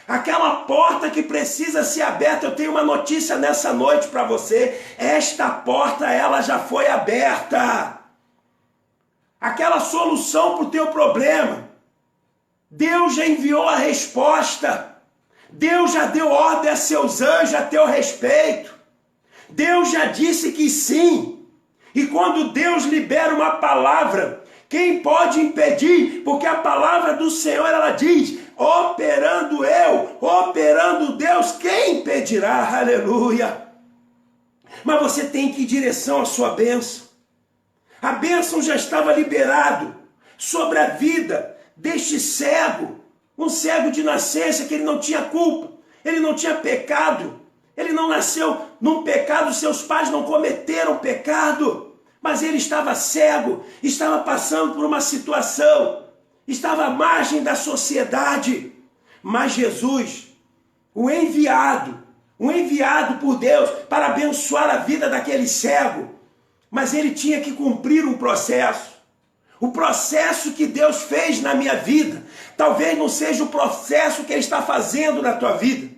Aquela porta que precisa ser aberta, eu tenho uma notícia nessa noite para você, esta porta ela já foi aberta. Aquela solução para o teu problema, Deus já enviou a resposta. Deus já deu ordem a seus anjos a teu respeito. Deus já disse que sim. E quando Deus libera uma palavra, quem pode impedir? Porque a palavra do Senhor, ela diz, operando eu, operando Deus, quem impedirá? Aleluia! Mas você tem que ir em direção à sua bênção. A bênção já estava liberada sobre a vida deste cego, um cego de nascença, que ele não tinha culpa, ele não tinha pecado, ele não nasceu num pecado, seus pais não cometeram pecado, mas ele estava cego, estava passando por uma situação, estava à margem da sociedade. Mas Jesus, o enviado por Deus para abençoar a vida daquele cego, mas ele tinha que cumprir um processo. O processo que Deus fez na minha vida, talvez não seja o processo que Ele está fazendo na tua vida.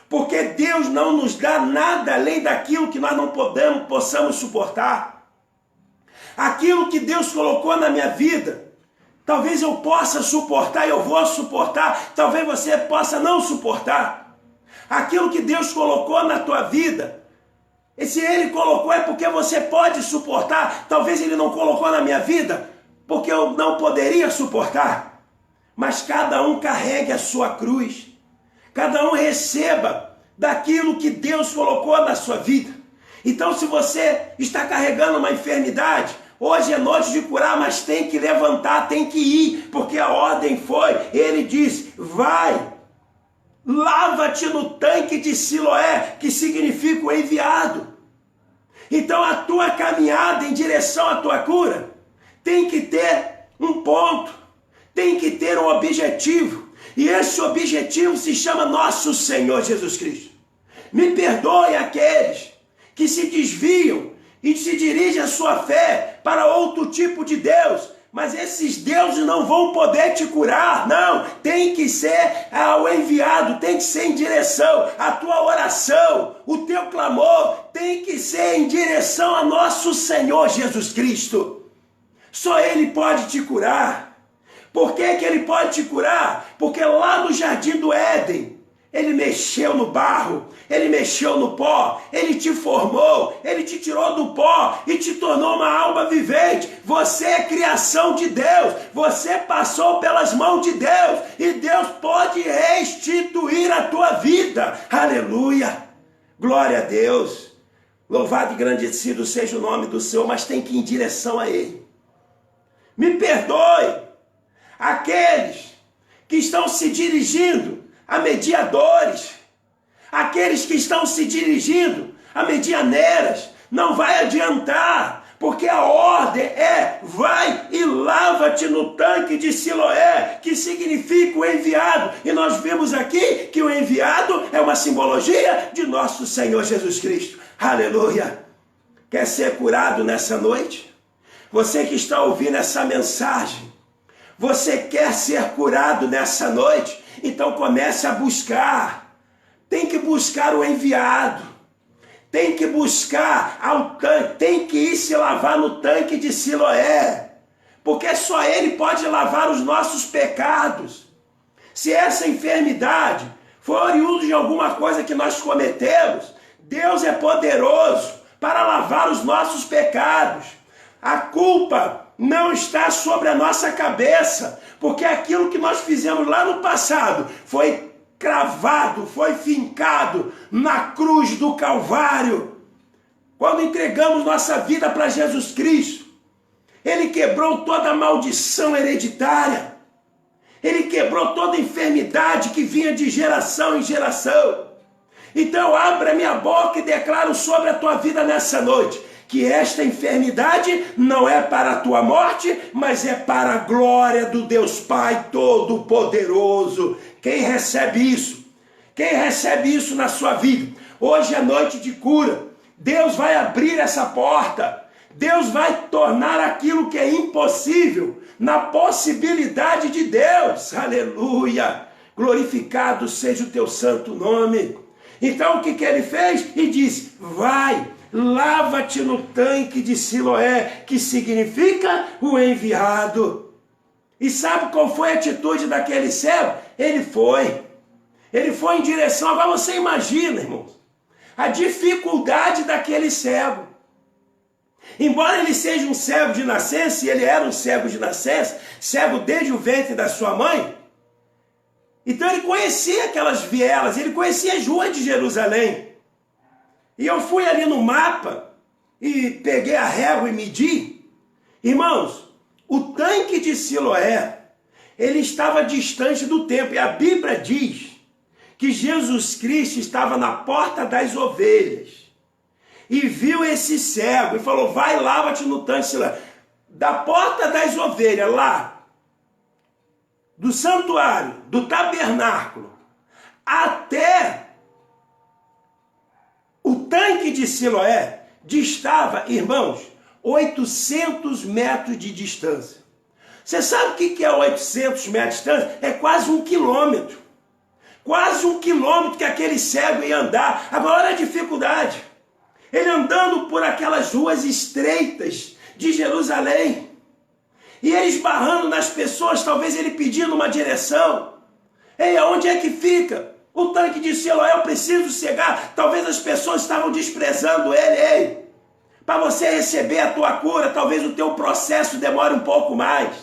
Porque Deus não nos dá nada além daquilo que nós não possamos suportar. Aquilo que Deus colocou na minha vida, talvez eu possa suportar, eu vou suportar, talvez você possa não suportar. Aquilo que Deus colocou na tua vida, e se Ele colocou é porque você pode suportar, talvez Ele não colocou na minha vida, porque eu não poderia suportar. Mas cada um carregue a sua cruz, cada um receba daquilo que Deus colocou na sua vida. Então, se você está carregando uma enfermidade, hoje é noite de curar, mas tem que levantar, tem que ir, porque a ordem foi, ele disse, vai, lava-te no tanque de Siloé, que significa o enviado. Então a tua caminhada em direção à tua cura tem que ter um ponto, tem que ter um objetivo, e esse objetivo se chama nosso Senhor Jesus Cristo. Me perdoe aqueles que se desviam e se dirigem a sua fé para outro tipo de Deus, mas esses deuses não vão poder te curar, não, tem que ser o enviado, tem que ser em direção, a tua oração, o teu clamor tem que ser em direção a nosso Senhor Jesus Cristo. Só Ele pode te curar. Por que Ele pode te curar? Porque lá no Jardim do Éden, Ele mexeu no barro, Ele mexeu no pó, Ele te formou, Ele te tirou do pó e te tornou uma alma vivente. Você é criação de Deus, você passou pelas mãos de Deus e Deus pode restituir a tua vida. Aleluia! Glória a Deus! Louvado e engrandecido seja o nome do Senhor, mas tem que ir em direção a Ele. Me perdoe aqueles que estão se dirigindo a mediadores, aqueles que estão se dirigindo a medianeiras, não vai adiantar, porque a ordem é, vai e lava-te no tanque de Siloé, que significa o enviado, e nós vimos aqui que o enviado é uma simbologia de nosso Senhor Jesus Cristo. Aleluia! Quer ser curado nessa noite? Você que está ouvindo essa mensagem, você quer ser curado nessa noite? Então comece a buscar. Tem que buscar o enviado. Tem que buscar ao tanque. Tem que ir se lavar no tanque de Siloé. Porque só Ele pode lavar os nossos pecados. Se essa enfermidade for oriunda de alguma coisa que nós cometemos, Deus é poderoso para lavar os nossos pecados. A culpa não está sobre a nossa cabeça, porque aquilo que nós fizemos lá no passado foi cravado, foi fincado na cruz do Calvário. Quando entregamos nossa vida para Jesus Cristo, Ele quebrou toda a maldição hereditária, Ele quebrou toda a enfermidade que vinha de geração em geração. Então abra minha boca e declaro sobre a tua vida nessa noite, que esta enfermidade não é para a tua morte, mas é para a glória do Deus Pai Todo-Poderoso. Quem recebe isso? Quem recebe isso na sua vida? Hoje é noite de cura. Deus vai abrir essa porta. Deus vai tornar aquilo que é impossível na possibilidade de Deus. Aleluia! Glorificado seja o teu santo nome. Então o que ele fez? E disse, vai, lava-te no tanque de Siloé, que significa o enviado. E sabe qual foi a atitude daquele cego? Ele foi em direção, agora você imagina, irmãos, a dificuldade daquele cego. Embora ele seja um cego de nascença, e ele era um cego de nascença, cego desde o ventre da sua mãe, então ele conhecia aquelas vielas, ele conhecia as ruas de Jerusalém. E eu fui ali no mapa e peguei a régua e medi. Irmãos, o tanque de Siloé ele estava distante do templo. E a Bíblia diz que Jesus Cristo estava na porta das ovelhas e viu esse cego e falou: vai, lava-te no tanque de Siloé. Da porta das ovelhas, lá, do santuário, do tabernáculo, até o tanque de Siloé, distava, irmãos, 800 metros de distância. Você sabe o que é 800 metros de distância? É quase 1 quilômetro. Quase 1 quilômetro que aquele cego ia andar. Agora olha a dificuldade. Ele andando por aquelas ruas estreitas de Jerusalém. E ele esbarrando nas pessoas, talvez ele pedindo uma direção. Ei, aonde é que fica o tanque de Siloé? Eu preciso chegar. Talvez as pessoas estavam desprezando ele. Ei, para você receber a tua cura, talvez o teu processo demore um pouco mais.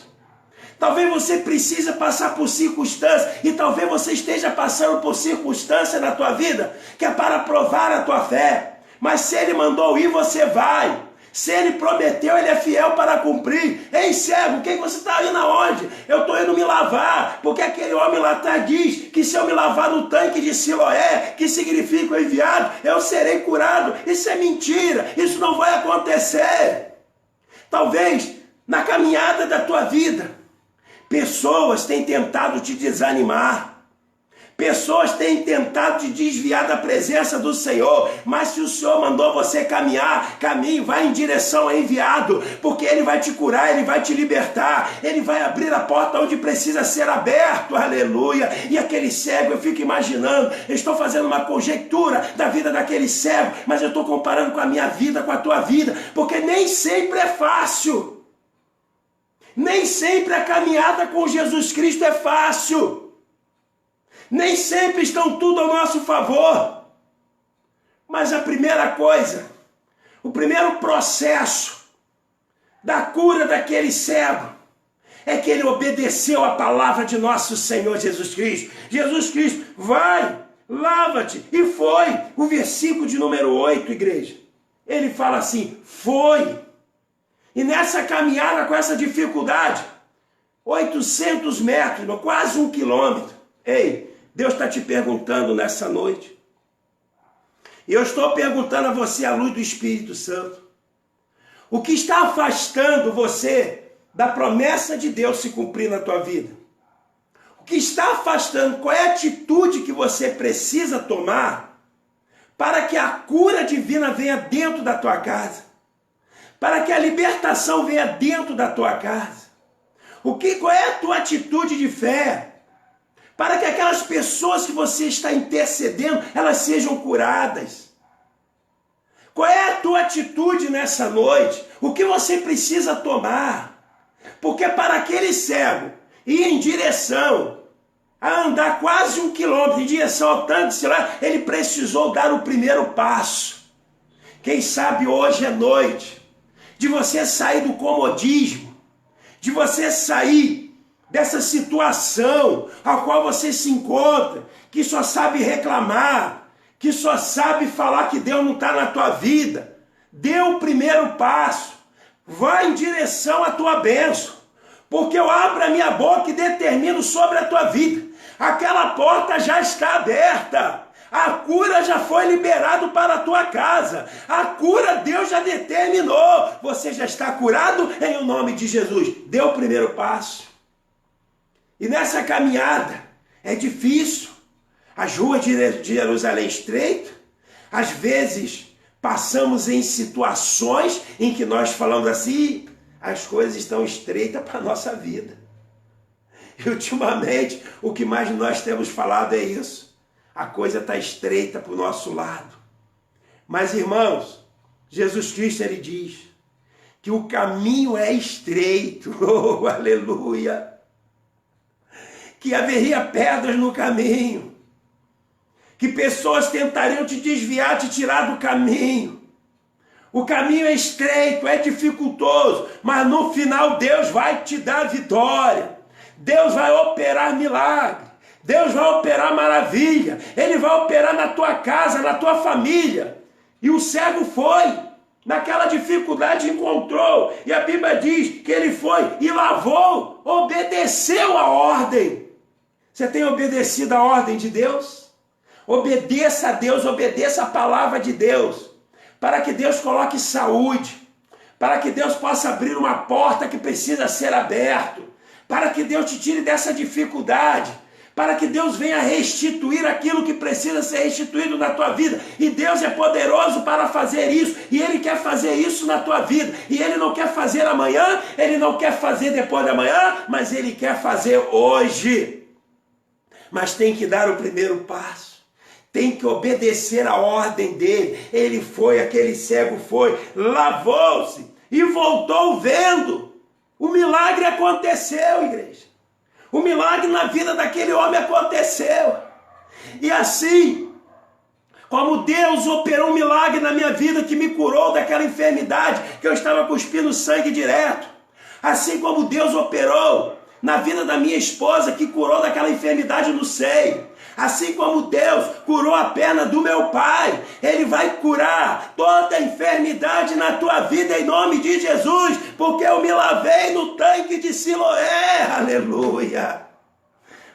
Talvez você precise passar por circunstâncias, e talvez você esteja passando por circunstâncias na tua vida, que é para provar a tua fé. Mas se ele mandou ir, você vai. Se ele prometeu, ele é fiel para cumprir. Ei, cego, o que você está indo aonde? Eu estou indo me lavar, porque aquele homem lá atrás diz que se eu me lavar no tanque de Siloé, que significa o enviado, eu serei curado. Isso é mentira, isso não vai acontecer. Talvez na caminhada da tua vida, pessoas têm tentado te desanimar. Pessoas têm tentado te desviar da presença do Senhor. Mas se o Senhor mandou você caminhar, caminhe, vai em direção ao enviado. Porque Ele vai te curar, Ele vai te libertar. Ele vai abrir a porta onde precisa ser aberto. Aleluia. E aquele cego, eu fico imaginando. Eu estou fazendo uma conjectura da vida daquele cego. Mas eu estou comparando com a minha vida, com a tua vida. Porque nem sempre é fácil. Nem sempre a caminhada com Jesus Cristo é fácil. Nem sempre estão tudo ao nosso favor. Mas a primeira coisa, o primeiro processo da cura daquele cego é que ele obedeceu a palavra de nosso Senhor Jesus Cristo. Jesus Cristo, vai, lava-te. E foi. O versículo de número 8, igreja. Ele fala assim, foi. E nessa caminhada com essa dificuldade, 800 metros, quase 1 quilômetro. Ei, Deus está te perguntando nessa noite. E eu estou perguntando a você à luz do Espírito Santo. O que está afastando você da promessa de Deus se cumprir na tua vida? O que está afastando? Qual é a atitude que você precisa tomar para que a cura divina venha dentro da tua casa? Para que a libertação venha dentro da tua casa? Qual é a tua atitude de fé? Para que aquelas pessoas que você está intercedendo, elas sejam curadas. Qual é a tua atitude nessa noite? O que você precisa tomar? Porque para aquele cego ir em direção, a andar quase 1 quilômetro em direção ao tanque de Siloé, ele precisou dar o primeiro passo. Quem sabe hoje é noite de você sair do comodismo, de você sair dessa situação a qual você se encontra, que só sabe reclamar, que só sabe falar que Deus não está na tua vida. Dê o primeiro passo, vai em direção à tua bênção, porque eu abro a minha boca e determino sobre a tua vida. Aquela porta já está aberta. A cura já foi liberada para a tua casa. A cura Deus já determinou. Você já está curado em o nome de Jesus. Dê o primeiro passo. E nessa caminhada é difícil. As ruas de Jerusalém estreitas. Às vezes passamos em situações em que nós falamos assim, as coisas estão estreitas para a nossa vida. E ultimamente o que mais nós temos falado é isso. A coisa está estreita para o nosso lado. Mas, irmãos, Jesus Cristo, ele diz que o caminho é estreito. Oh, aleluia! Que haveria pedras no caminho. Que pessoas tentariam te desviar, te tirar do caminho. O caminho é estreito, é dificultoso, mas no final Deus vai te dar vitória. Deus vai operar milagre. Deus vai operar maravilha. Ele vai operar na tua casa, na tua família. E o cego foi. Naquela dificuldade encontrou. E a Bíblia diz que ele foi e lavou, obedeceu a ordem. Você tem obedecido a ordem de Deus? Obedeça a Deus, obedeça a palavra de Deus, para que Deus coloque saúde, para que Deus possa abrir uma porta que precisa ser aberta, para que Deus te tire dessa dificuldade, para que Deus venha restituir aquilo que precisa ser restituído na tua vida. E Deus é poderoso para fazer isso, e Ele quer fazer isso na tua vida. E Ele não quer fazer amanhã, Ele não quer fazer depois de amanhã, mas Ele quer fazer hoje. Mas tem que dar o primeiro passo. Tem que obedecer a ordem dele. Ele foi, aquele cego foi, lavou-se e voltou vendo. O milagre aconteceu, igreja. O milagre na vida daquele homem aconteceu. E assim, como Deus operou um milagre na minha vida que me curou daquela enfermidade, que eu estava cuspindo sangue direto. Assim como Deus operou na vida da minha esposa, que curou daquela enfermidade no seio. Assim como Deus curou a perna do meu pai, Ele vai curar toda a enfermidade na tua vida em nome de Jesus, porque eu me lavei no tanque de Siloé, aleluia.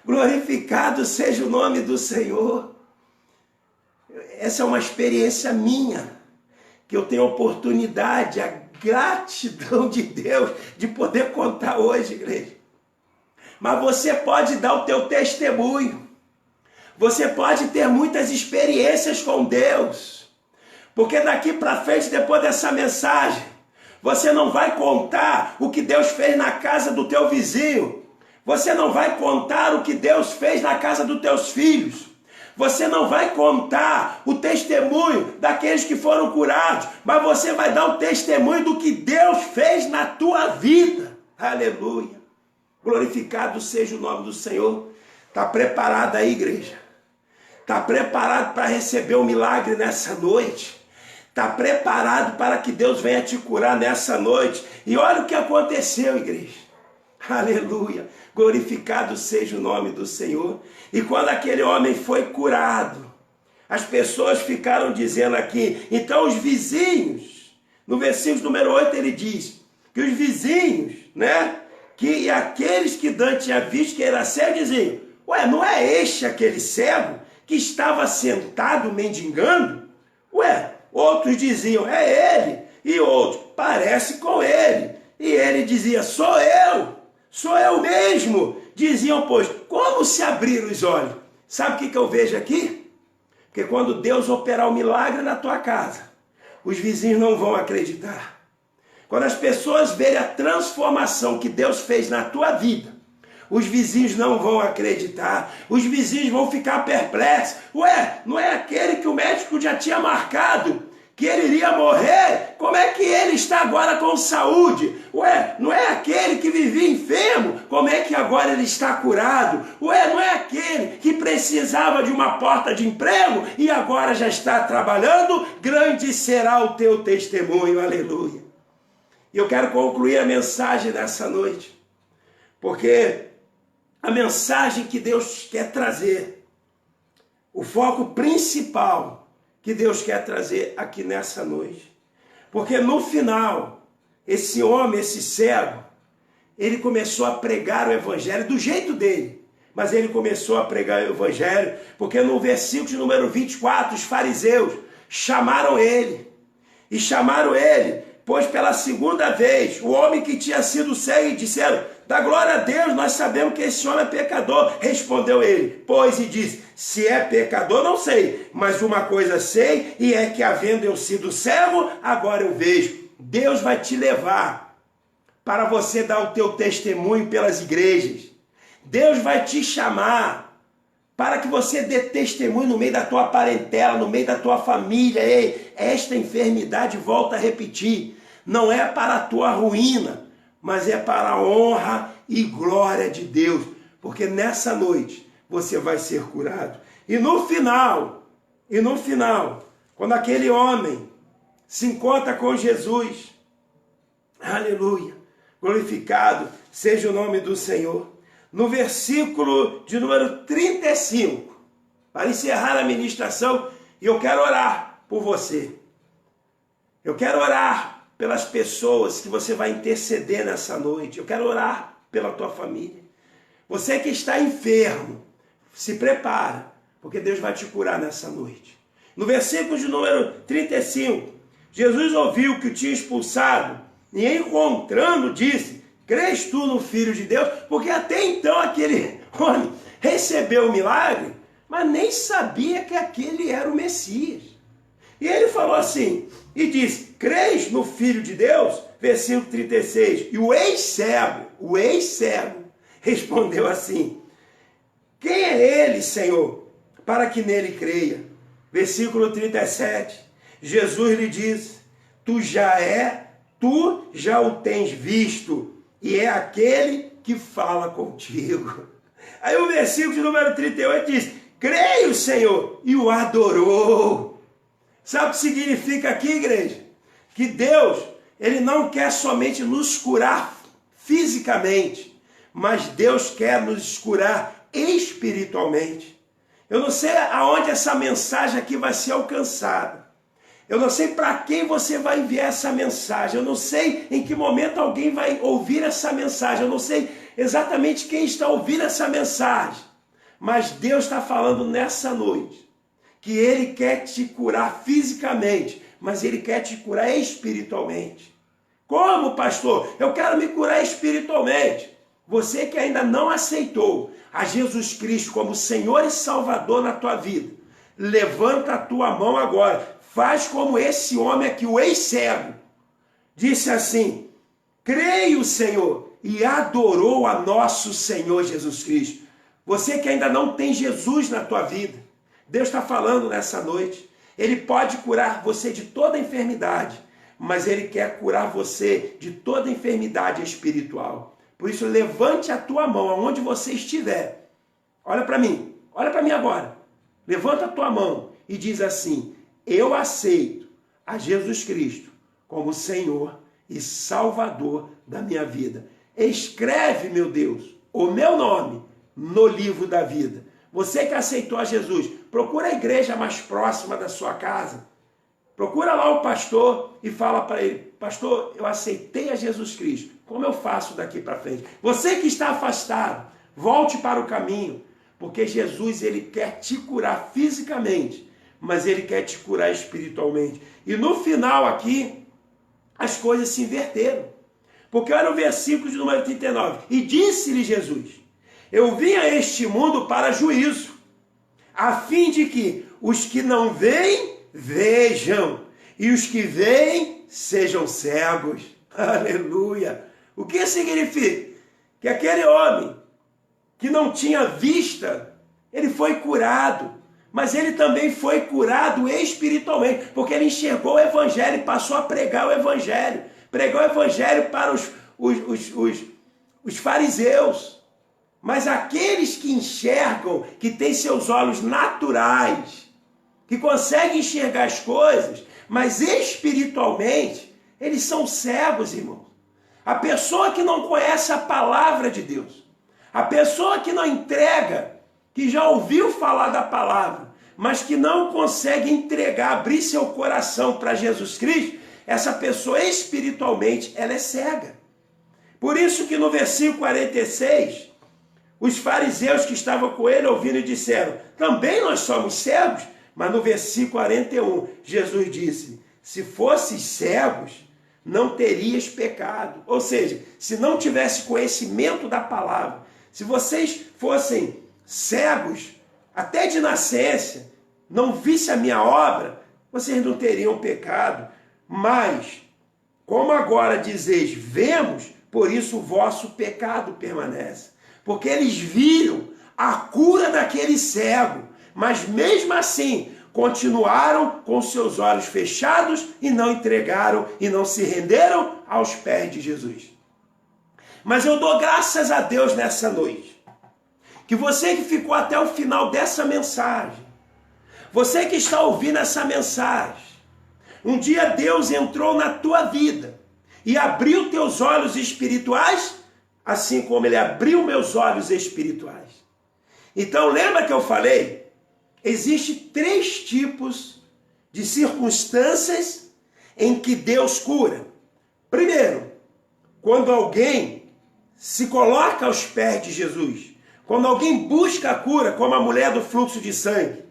Glorificado seja o nome do Senhor. Essa é uma experiência minha, que eu tenho a oportunidade, a gratidão de Deus, de poder contar hoje, igreja. Mas você pode dar o teu testemunho. Você pode ter muitas experiências com Deus. Porque daqui para frente, depois dessa mensagem, você não vai contar o que Deus fez na casa do teu vizinho. Você não vai contar o que Deus fez na casa dos teus filhos. Você não vai contar o testemunho daqueles que foram curados. Mas você vai dar o testemunho do que Deus fez na tua vida. Aleluia. Glorificado seja o nome do Senhor. Está preparado aí, igreja? Está preparado para receber o milagre nessa noite? Está preparado para que Deus venha te curar nessa noite? E olha o que aconteceu, igreja. Aleluia. Glorificado seja o nome do Senhor. E quando aquele homem foi curado, as pessoas ficaram dizendo aqui, então os vizinhos, no versículo número 8 ele diz, que os vizinhos, né? Que aqueles que Dante tinha visto que era cego diziam, ué, não é este aquele cego que estava sentado mendigando? Ué, outros diziam, é ele. E outros, parece com ele. E ele dizia, sou eu mesmo. Diziam, pois, como se abriram os olhos? Sabe o que eu vejo aqui? Porque quando Deus operar o milagre na tua casa, os vizinhos não vão acreditar. Quando as pessoas verem a transformação que Deus fez na tua vida, os vizinhos não vão acreditar. Os vizinhos vão ficar perplexos. Ué, não é aquele que o médico já tinha marcado que ele iria morrer? Como é que ele está agora com saúde? Ué, não é aquele que vivia enfermo? Como é que agora ele está curado? Ué, não é aquele que precisava de uma porta de emprego e agora já está trabalhando? Grande será o teu testemunho, aleluia. E eu quero concluir a mensagem dessa noite, porque a mensagem que Deus quer trazer, o foco principal que Deus quer trazer aqui nessa noite. Porque no final, esse homem, esse cego, ele começou a pregar o evangelho do jeito dele. Mas ele começou a pregar o evangelho, porque no versículo de número 24, os fariseus chamaram ele. E chamaram ele, pois pela segunda vez, o homem que tinha sido cego, e disseram, dá glória a Deus, nós sabemos que esse homem é pecador. Respondeu ele, pois, e disse, se é pecador, não sei, mas uma coisa sei, e é que havendo eu sido cego, agora eu vejo. Deus vai te levar para você dar o teu testemunho pelas igrejas. Deus vai te chamar para que você dê testemunho no meio da tua parentela, no meio da tua família. Ei, esta enfermidade, volta a repetir, não é para a tua ruína, mas é para a honra e glória de Deus, porque nessa noite você vai ser curado. E no final, quando aquele homem se encontra com Jesus, aleluia, glorificado seja o nome do Senhor. No versículo de número 35, para encerrar a ministração, eu quero orar por você. Eu quero orar pelas pessoas que você vai interceder nessa noite. Eu quero orar pela tua família. Você que está enfermo, se prepara, porque Deus vai te curar nessa noite. No versículo de número 35, Jesus ouviu que o tinha expulsado e encontrando disse: crês tu no Filho de Deus? Porque até então aquele homem recebeu o milagre, mas nem sabia que aquele era o Messias. E ele falou assim, e disse: crês no Filho de Deus? Versículo 36. E o ex-cego, respondeu assim: quem é ele, Senhor, para que nele creia? Versículo 37. Jesus lhe disse: tu já o tens visto, e é aquele que fala contigo. Aí o versículo de número 38 diz: creio, Senhor, e o adorou. Sabe o que significa aqui, igreja? Que Deus, Ele não quer somente nos curar fisicamente, mas Deus quer nos curar espiritualmente. Eu não sei aonde essa mensagem aqui vai ser alcançada. Eu não sei para quem você vai enviar essa mensagem. Eu não sei em que momento alguém vai ouvir essa mensagem. Eu não sei exatamente quem está ouvindo essa mensagem. Mas Deus está falando nessa noite que Ele quer te curar fisicamente, mas Ele quer te curar espiritualmente. Como, pastor? Eu quero me curar espiritualmente. Você que ainda não aceitou a Jesus Cristo como Senhor e Salvador na tua vida, levanta a tua mão agora. Faz como esse homem aqui, o ex-cego. Disse assim: creio, Senhor, e adorou a nosso Senhor Jesus Cristo. Você que ainda não tem Jesus na tua vida, Deus está falando nessa noite. Ele pode curar você de toda enfermidade, mas Ele quer curar você de toda enfermidade espiritual. Por isso, levante a tua mão aonde você estiver. Olha para mim agora. Levanta a tua mão e diz assim: eu aceito a Jesus Cristo como Senhor e Salvador da minha vida. Escreve, meu Deus, o meu nome no livro da vida. Você que aceitou a Jesus, procura a igreja mais próxima da sua casa. Procura lá o pastor e fala para ele: pastor, eu aceitei a Jesus Cristo. Como eu faço daqui para frente? Você que está afastado, volte para o caminho, porque Jesus, Ele quer te curar fisicamente, mas Ele quer te curar espiritualmente. E no final aqui, as coisas se inverteram. Porque olha o versículo de número 39. E disse-lhe Jesus: eu vim a este mundo para juízo, a fim de que os que não veem, vejam, e os que veem, sejam cegos. Aleluia! O que significa? Que aquele homem que não tinha vista, ele foi curado, mas ele também foi curado espiritualmente, porque ele enxergou o evangelho e passou a pregar o evangelho. Pregou o evangelho para os fariseus. Mas aqueles que enxergam, que têm seus olhos naturais, que conseguem enxergar as coisas, mas espiritualmente, eles são cegos, irmãos. A pessoa que não conhece a palavra de Deus, a pessoa que não entrega, que já ouviu falar da palavra, mas que não consegue entregar, abrir seu coração para Jesus Cristo, essa pessoa espiritualmente, ela é cega. Por isso que no versículo 46, os fariseus que estavam com ele ouvindo disseram: também nós somos cegos? Mas no versículo 41, Jesus disse: se fosses cegos, não terias pecado. Ou seja, se não tivesse conhecimento da palavra, se vocês fossem cegos, até de nascença, não visse a minha obra, vocês não teriam pecado. Mas, como agora dizeis, vemos, por isso o vosso pecado permanece. Porque eles viram a cura daquele cego, mas mesmo assim continuaram com seus olhos fechados e não entregaram e não se renderam aos pés de Jesus. Mas eu dou graças a Deus nessa noite, que você que ficou até o final dessa mensagem, você que está ouvindo essa mensagem, um dia Deus entrou na tua vida e abriu teus olhos espirituais, assim como Ele abriu meus olhos espirituais. Então lembra que eu falei? Existem 3 tipos de circunstâncias em que Deus cura. Primeiro, quando alguém se coloca aos pés de Jesus, quando alguém busca a cura, como a mulher do fluxo de sangue,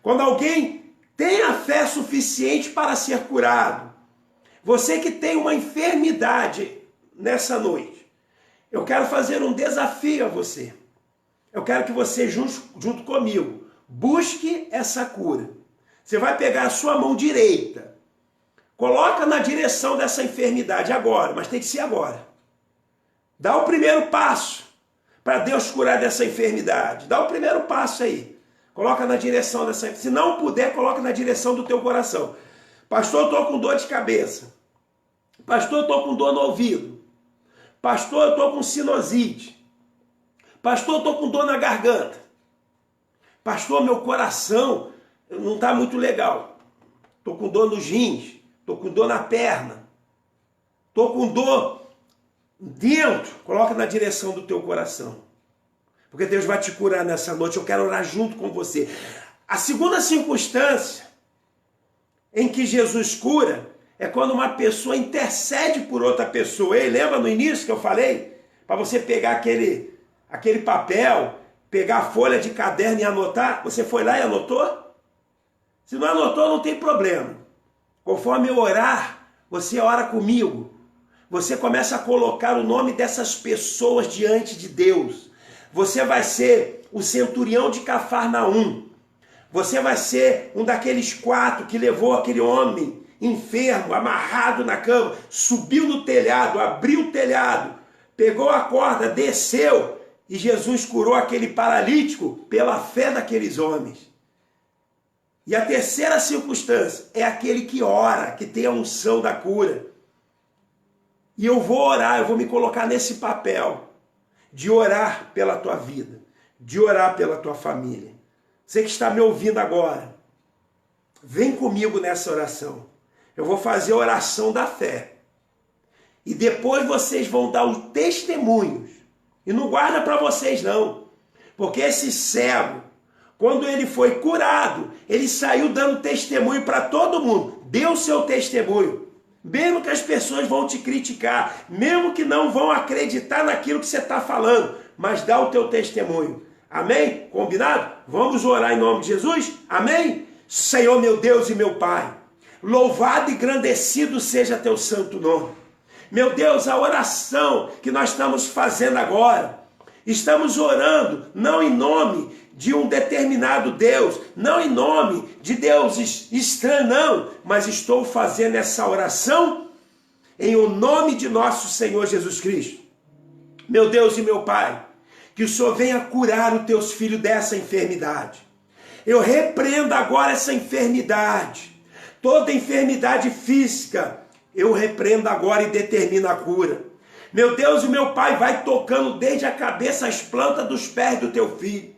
quando alguém tem a fé suficiente para ser curado. Você que tem uma enfermidade nessa noite, eu quero fazer um desafio a você. Eu quero que você, junto comigo, busque essa cura. Você vai pegar a sua mão direita, coloca na direção dessa enfermidade agora, mas tem que ser agora. Dá o primeiro passo para Deus curar dessa enfermidade. Dá o primeiro passo aí. Coloca na direção dessa enfermidade. Se não puder, coloca na direção do teu coração. Pastor, eu estou com dor de cabeça. Pastor, eu estou com dor no ouvido. Pastor, eu estou com sinusite. Pastor, eu estou com dor na garganta. Pastor, meu coração não está muito legal. Estou com dor nos rins. Estou com dor na perna. Estou com dor dentro. Coloca na direção do teu coração. Porque Deus vai te curar nessa noite. Eu quero orar junto com você. A segunda circunstância em que Jesus cura é quando uma pessoa intercede por outra pessoa. Ei, lembra no início que eu falei? Para você pegar aquele papel, pegar a folha de caderno e anotar. Você foi lá e anotou? Se não anotou, não tem problema. Conforme eu orar, você ora comigo. Você começa a colocar o nome dessas pessoas diante de Deus. Você vai ser o centurião de Cafarnaum. Você vai ser um daqueles 4 que levou aquele homem enfermo, amarrado na cama, subiu no telhado, abriu o telhado, pegou a corda, desceu e Jesus curou aquele paralítico pela fé daqueles homens. E a terceira circunstância é aquele que ora, que tem a unção da cura. E eu vou orar, eu vou me colocar nesse papel de orar pela tua vida, de orar pela tua família. Você que está me ouvindo agora, vem comigo nessa oração. Eu vou fazer a oração da fé. E depois vocês vão dar os testemunhos. E não guarda para vocês não. Porque esse cego, quando ele foi curado, ele saiu dando testemunho para todo mundo. Dê o seu testemunho. Mesmo que as pessoas vão te criticar, mesmo que não vão acreditar naquilo que você está falando, mas dá o teu testemunho. Amém? Combinado? Vamos orar em nome de Jesus? Amém? Senhor meu Deus e meu Pai, louvado e engrandecido seja teu santo nome. Meu Deus, a oração que nós estamos fazendo agora, estamos orando não em nome de um determinado Deus, não em nome de deuses estranhos, não, mas estou fazendo essa oração em o nome de nosso Senhor Jesus Cristo. Meu Deus e meu Pai, que o Senhor venha curar os teus filhos dessa enfermidade. Eu repreendo agora essa enfermidade, toda enfermidade física, eu repreendo agora e determino a cura. Meu Deus e meu Pai, vai tocando desde a cabeça às plantas dos pés do teu filho.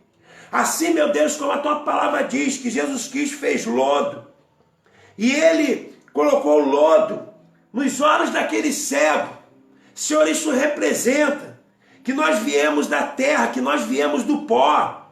Assim, meu Deus, como a tua palavra diz, que Jesus Cristo fez lodo, e ele colocou lodo nos olhos daquele cego. Senhor, isso representa que nós viemos da terra, que nós viemos do pó,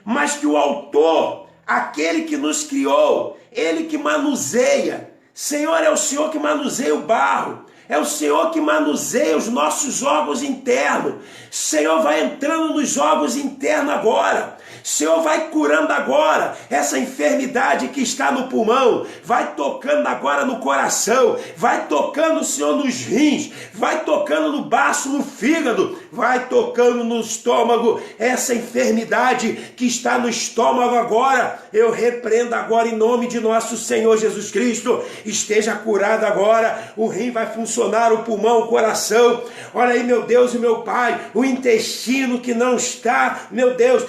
mas que o autor, aquele que nos criou, ele que manuseia. Senhor, é o Senhor que manuseia o barro, é o Senhor que manuseia os nossos órgãos internos. Senhor, vai entrando nos órgãos internos agora. Senhor, vai curando agora essa enfermidade que está no pulmão, vai tocando agora no coração, vai tocando, Senhor, nos rins, vai tocando no baço, no fígado, vai tocando no estômago, essa enfermidade que está no estômago agora, eu repreendo agora em nome de nosso Senhor Jesus Cristo, esteja curado agora, o rim vai funcionar, o pulmão, o coração, olha aí, meu Deus e meu Pai, o intestino que não está, meu Deus,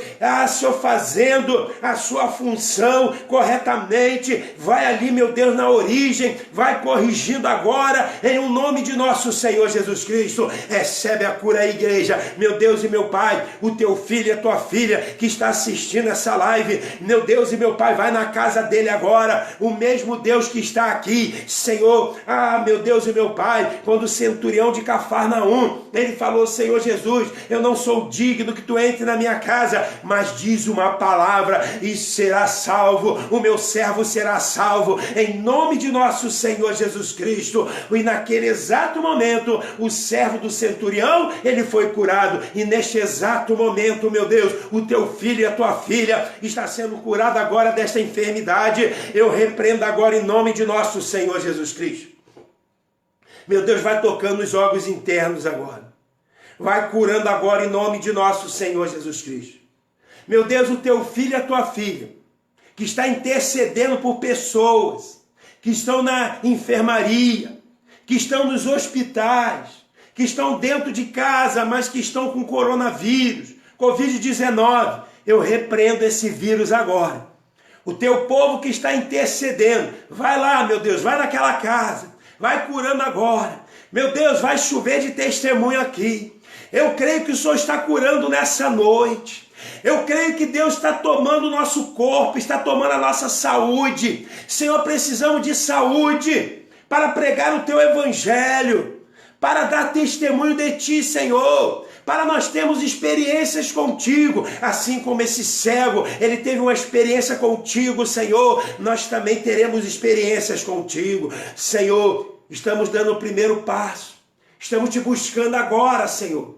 Senhor, fazendo a sua função corretamente, vai ali, meu Deus, na origem, vai corrigindo agora, em o nome de nosso Senhor Jesus Cristo. Recebe a cura, igreja, meu Deus e meu Pai, o teu filho e a tua filha que está assistindo essa live, meu Deus e meu Pai, vai na casa dele agora, o mesmo Deus que está aqui, Senhor, meu Deus e meu Pai, quando o centurião de Cafarnaum, ele falou, Senhor Jesus, eu não sou digno que tu entre na minha casa, mas diz uma palavra e será salvo, o meu servo será salvo, em nome de nosso Senhor Jesus Cristo. E naquele exato momento, o servo do centurião, ele foi curado, e neste exato momento, meu Deus, o teu filho e a tua filha está sendo curado agora desta enfermidade. Eu repreendo agora em nome de nosso Senhor Jesus Cristo. Meu Deus, vai tocando os órgãos internos agora. Vai curando agora em nome de nosso Senhor Jesus Cristo. Meu Deus, o teu filho e a tua filha, que está intercedendo por pessoas, que estão na enfermaria, que estão nos hospitais, que estão dentro de casa, mas que estão com coronavírus, Covid-19, eu repreendo esse vírus agora. O teu povo que está intercedendo, vai lá, meu Deus, vai naquela casa, vai curando agora. Meu Deus, vai chover de testemunho aqui. Eu creio que o Senhor está curando nessa noite. Eu creio que Deus está tomando o nosso corpo, está tomando a nossa saúde. Senhor, precisamos de saúde para pregar o teu evangelho, para dar testemunho de ti, Senhor, para nós termos experiências contigo, assim como esse cego, ele teve uma experiência contigo, Senhor, nós também teremos experiências contigo. Senhor, estamos dando o primeiro passo, estamos te buscando agora, Senhor.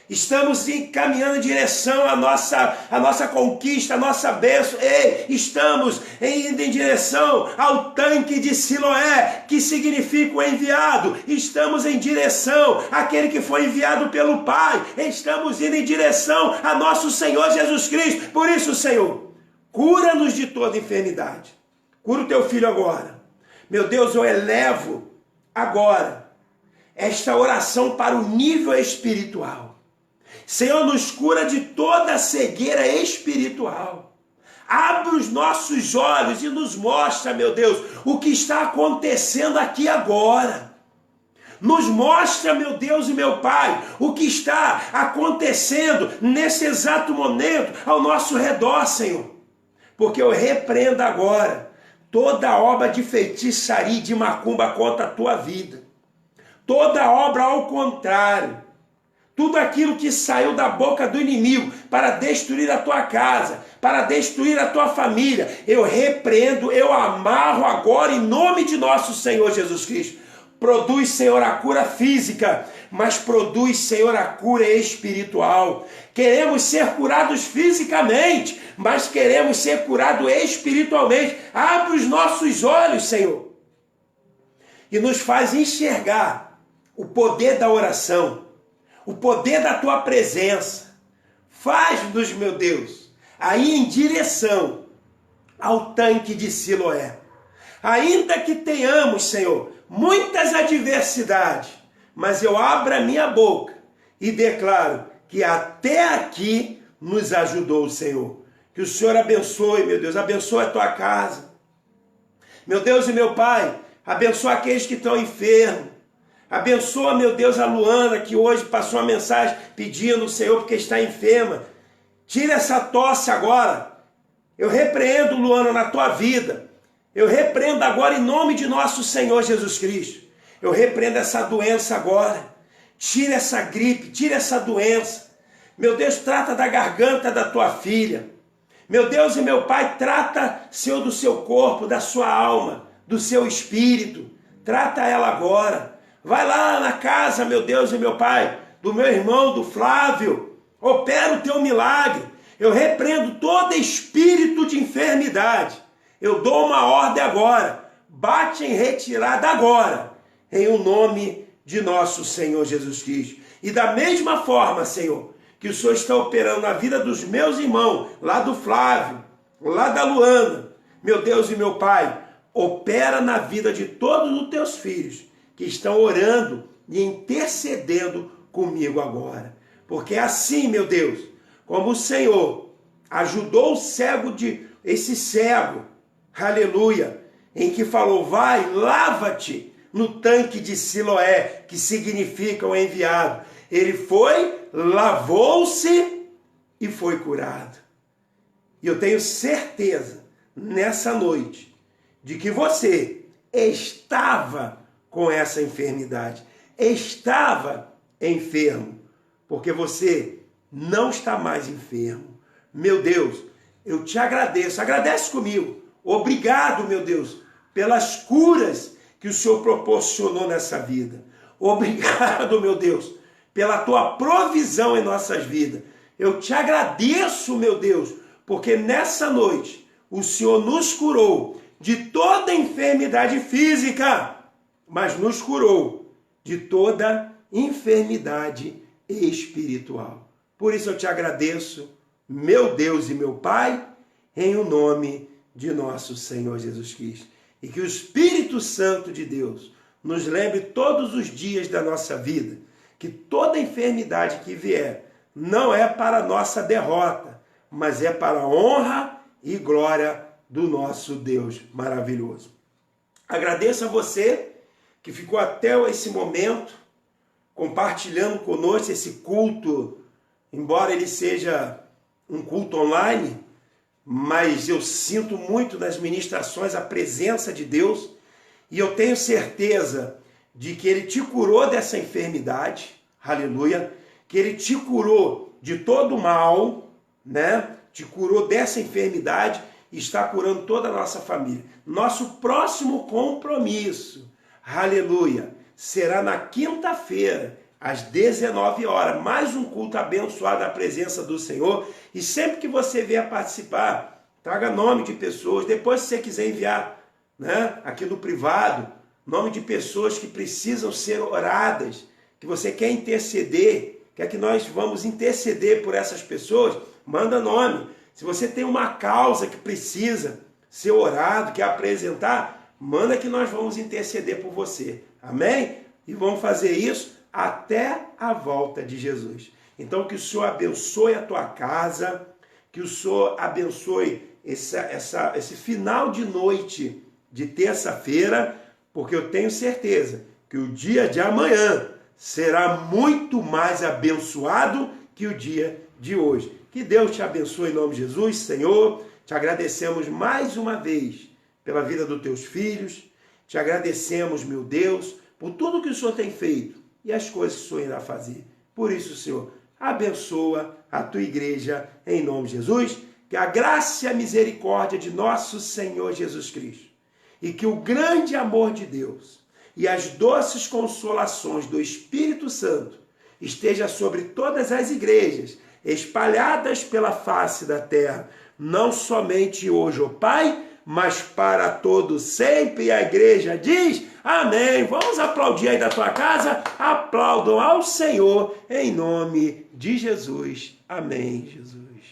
Estamos encaminhando em direção à nossa conquista, à nossa bênção. Ei, estamos indo em direção ao tanque de Siloé, que significa o enviado. Estamos em direção àquele que foi enviado pelo Pai. Estamos indo em direção a nosso Senhor Jesus Cristo. Por isso, Senhor, cura-nos de toda enfermidade. Cura o teu filho agora. Meu Deus, eu elevo agora esta oração para o nível espiritual. Senhor, nos cura de toda cegueira espiritual. Abre os nossos olhos e nos mostra, meu Deus, o que está acontecendo aqui agora. Nos mostra, meu Deus e meu Pai, o que está acontecendo nesse exato momento ao nosso redor, Senhor. Porque eu repreendo agora toda obra de feitiçaria e de macumba contra a tua vida. Toda obra ao contrário. Tudo aquilo que saiu da boca do inimigo para destruir a tua casa, para destruir a tua família, eu repreendo, eu amarro agora em nome de nosso Senhor Jesus Cristo. Produz, Senhor, a cura física, mas produz, Senhor, a cura espiritual. Queremos ser curados fisicamente, mas queremos ser curados espiritualmente. Abre os nossos olhos, Senhor, e nos faz enxergar o poder da oração, o poder da tua presença. Faz-nos, meu Deus, aí em direção ao tanque de Siloé. Ainda que tenhamos, Senhor, muitas adversidades, mas eu abro a minha boca e declaro que até aqui nos ajudou o Senhor. Que o Senhor abençoe, meu Deus, abençoe a tua casa. Meu Deus e meu Pai, abençoa aqueles que estão enfermos. Abençoa, meu Deus, a Luana, que hoje passou uma mensagem pedindo o Senhor porque está enferma. Tira essa tosse agora. Eu repreendo, Luana, na tua vida. Eu repreendo agora em nome de nosso Senhor Jesus Cristo. Eu repreendo essa doença agora. Tira essa gripe, tira essa doença. Meu Deus, trata da garganta da tua filha. Meu Deus e meu Pai, trata, Senhor, do seu corpo, da sua alma, do seu espírito. Trata ela agora. Vai lá na casa, meu Deus e meu Pai, do meu irmão, do Flávio. Opera o teu milagre. Eu repreendo todo espírito de enfermidade. Eu dou uma ordem agora. Bate em retirada agora. Em o nome de nosso Senhor Jesus Cristo. E da mesma forma, Senhor, que o Senhor está operando na vida dos meus irmãos, lá do Flávio, lá da Luana, meu Deus e meu Pai, opera na vida de todos os teus filhos, que estão orando e intercedendo comigo agora. Porque é assim, meu Deus, como o Senhor ajudou esse cego, aleluia, em que falou, vai, lava-te no tanque de Siloé, que significa o enviado. Ele foi, lavou-se e foi curado. E eu tenho certeza, nessa noite, de que você estava com essa enfermidade, estava enfermo, porque você não está mais enfermo, meu Deus, eu te agradeço. Agradece comigo. Obrigado, meu Deus, pelas curas que o Senhor proporcionou nessa vida. Obrigado, meu Deus, pela tua provisão em nossas vidas. Eu te agradeço, meu Deus, porque nessa noite o Senhor nos curou de toda enfermidade física, mas nos curou de toda enfermidade espiritual. Por isso eu te agradeço, meu Deus e meu Pai, em o nome de nosso Senhor Jesus Cristo. E que o Espírito Santo de Deus nos lembre todos os dias da nossa vida que toda enfermidade que vier não é para a nossa derrota, mas é para a honra e glória do nosso Deus maravilhoso. Agradeço a você que ficou até esse momento compartilhando conosco esse culto, embora ele seja um culto online, mas eu sinto muito nas ministrações a presença de Deus e eu tenho certeza de que Ele te curou dessa enfermidade, aleluia, que Ele te curou de todo o mal, né? Te curou dessa enfermidade e está curando toda a nossa família. Nosso próximo compromisso, aleluia, será na quinta-feira, às 19 horas, mais um culto abençoado na presença do Senhor. E sempre que você vier participar, traga nome de pessoas. Depois, se você quiser enviar, né, aqui no privado, nome de pessoas que precisam ser oradas, que você quer interceder, quer que nós vamos interceder por essas pessoas, manda nome. Se você tem uma causa que precisa ser orado, quer apresentar, manda que nós vamos interceder por você. Amém? E vamos fazer isso até a volta de Jesus. Então que o Senhor abençoe a tua casa, que o Senhor abençoe esse final de noite de terça-feira, porque eu tenho certeza que o dia de amanhã será muito mais abençoado que o dia de hoje. Que Deus te abençoe em nome de Jesus, Senhor. Te agradecemos mais uma vez pela vida dos teus filhos. Te agradecemos, meu Deus, por tudo que o Senhor tem feito e as coisas que o Senhor irá fazer. Por isso, Senhor, abençoa a tua igreja em nome de Jesus. Que a graça e a misericórdia de nosso Senhor Jesus Cristo e que o grande amor de Deus e as doces consolações do Espírito Santo esteja sobre todas as igrejas espalhadas pela face da terra, não somente hoje, ó Pai, mas para todos sempre. E a igreja diz amém. Vamos aplaudir aí da tua casa, aplaudam ao Senhor em nome de Jesus. Amém, Jesus.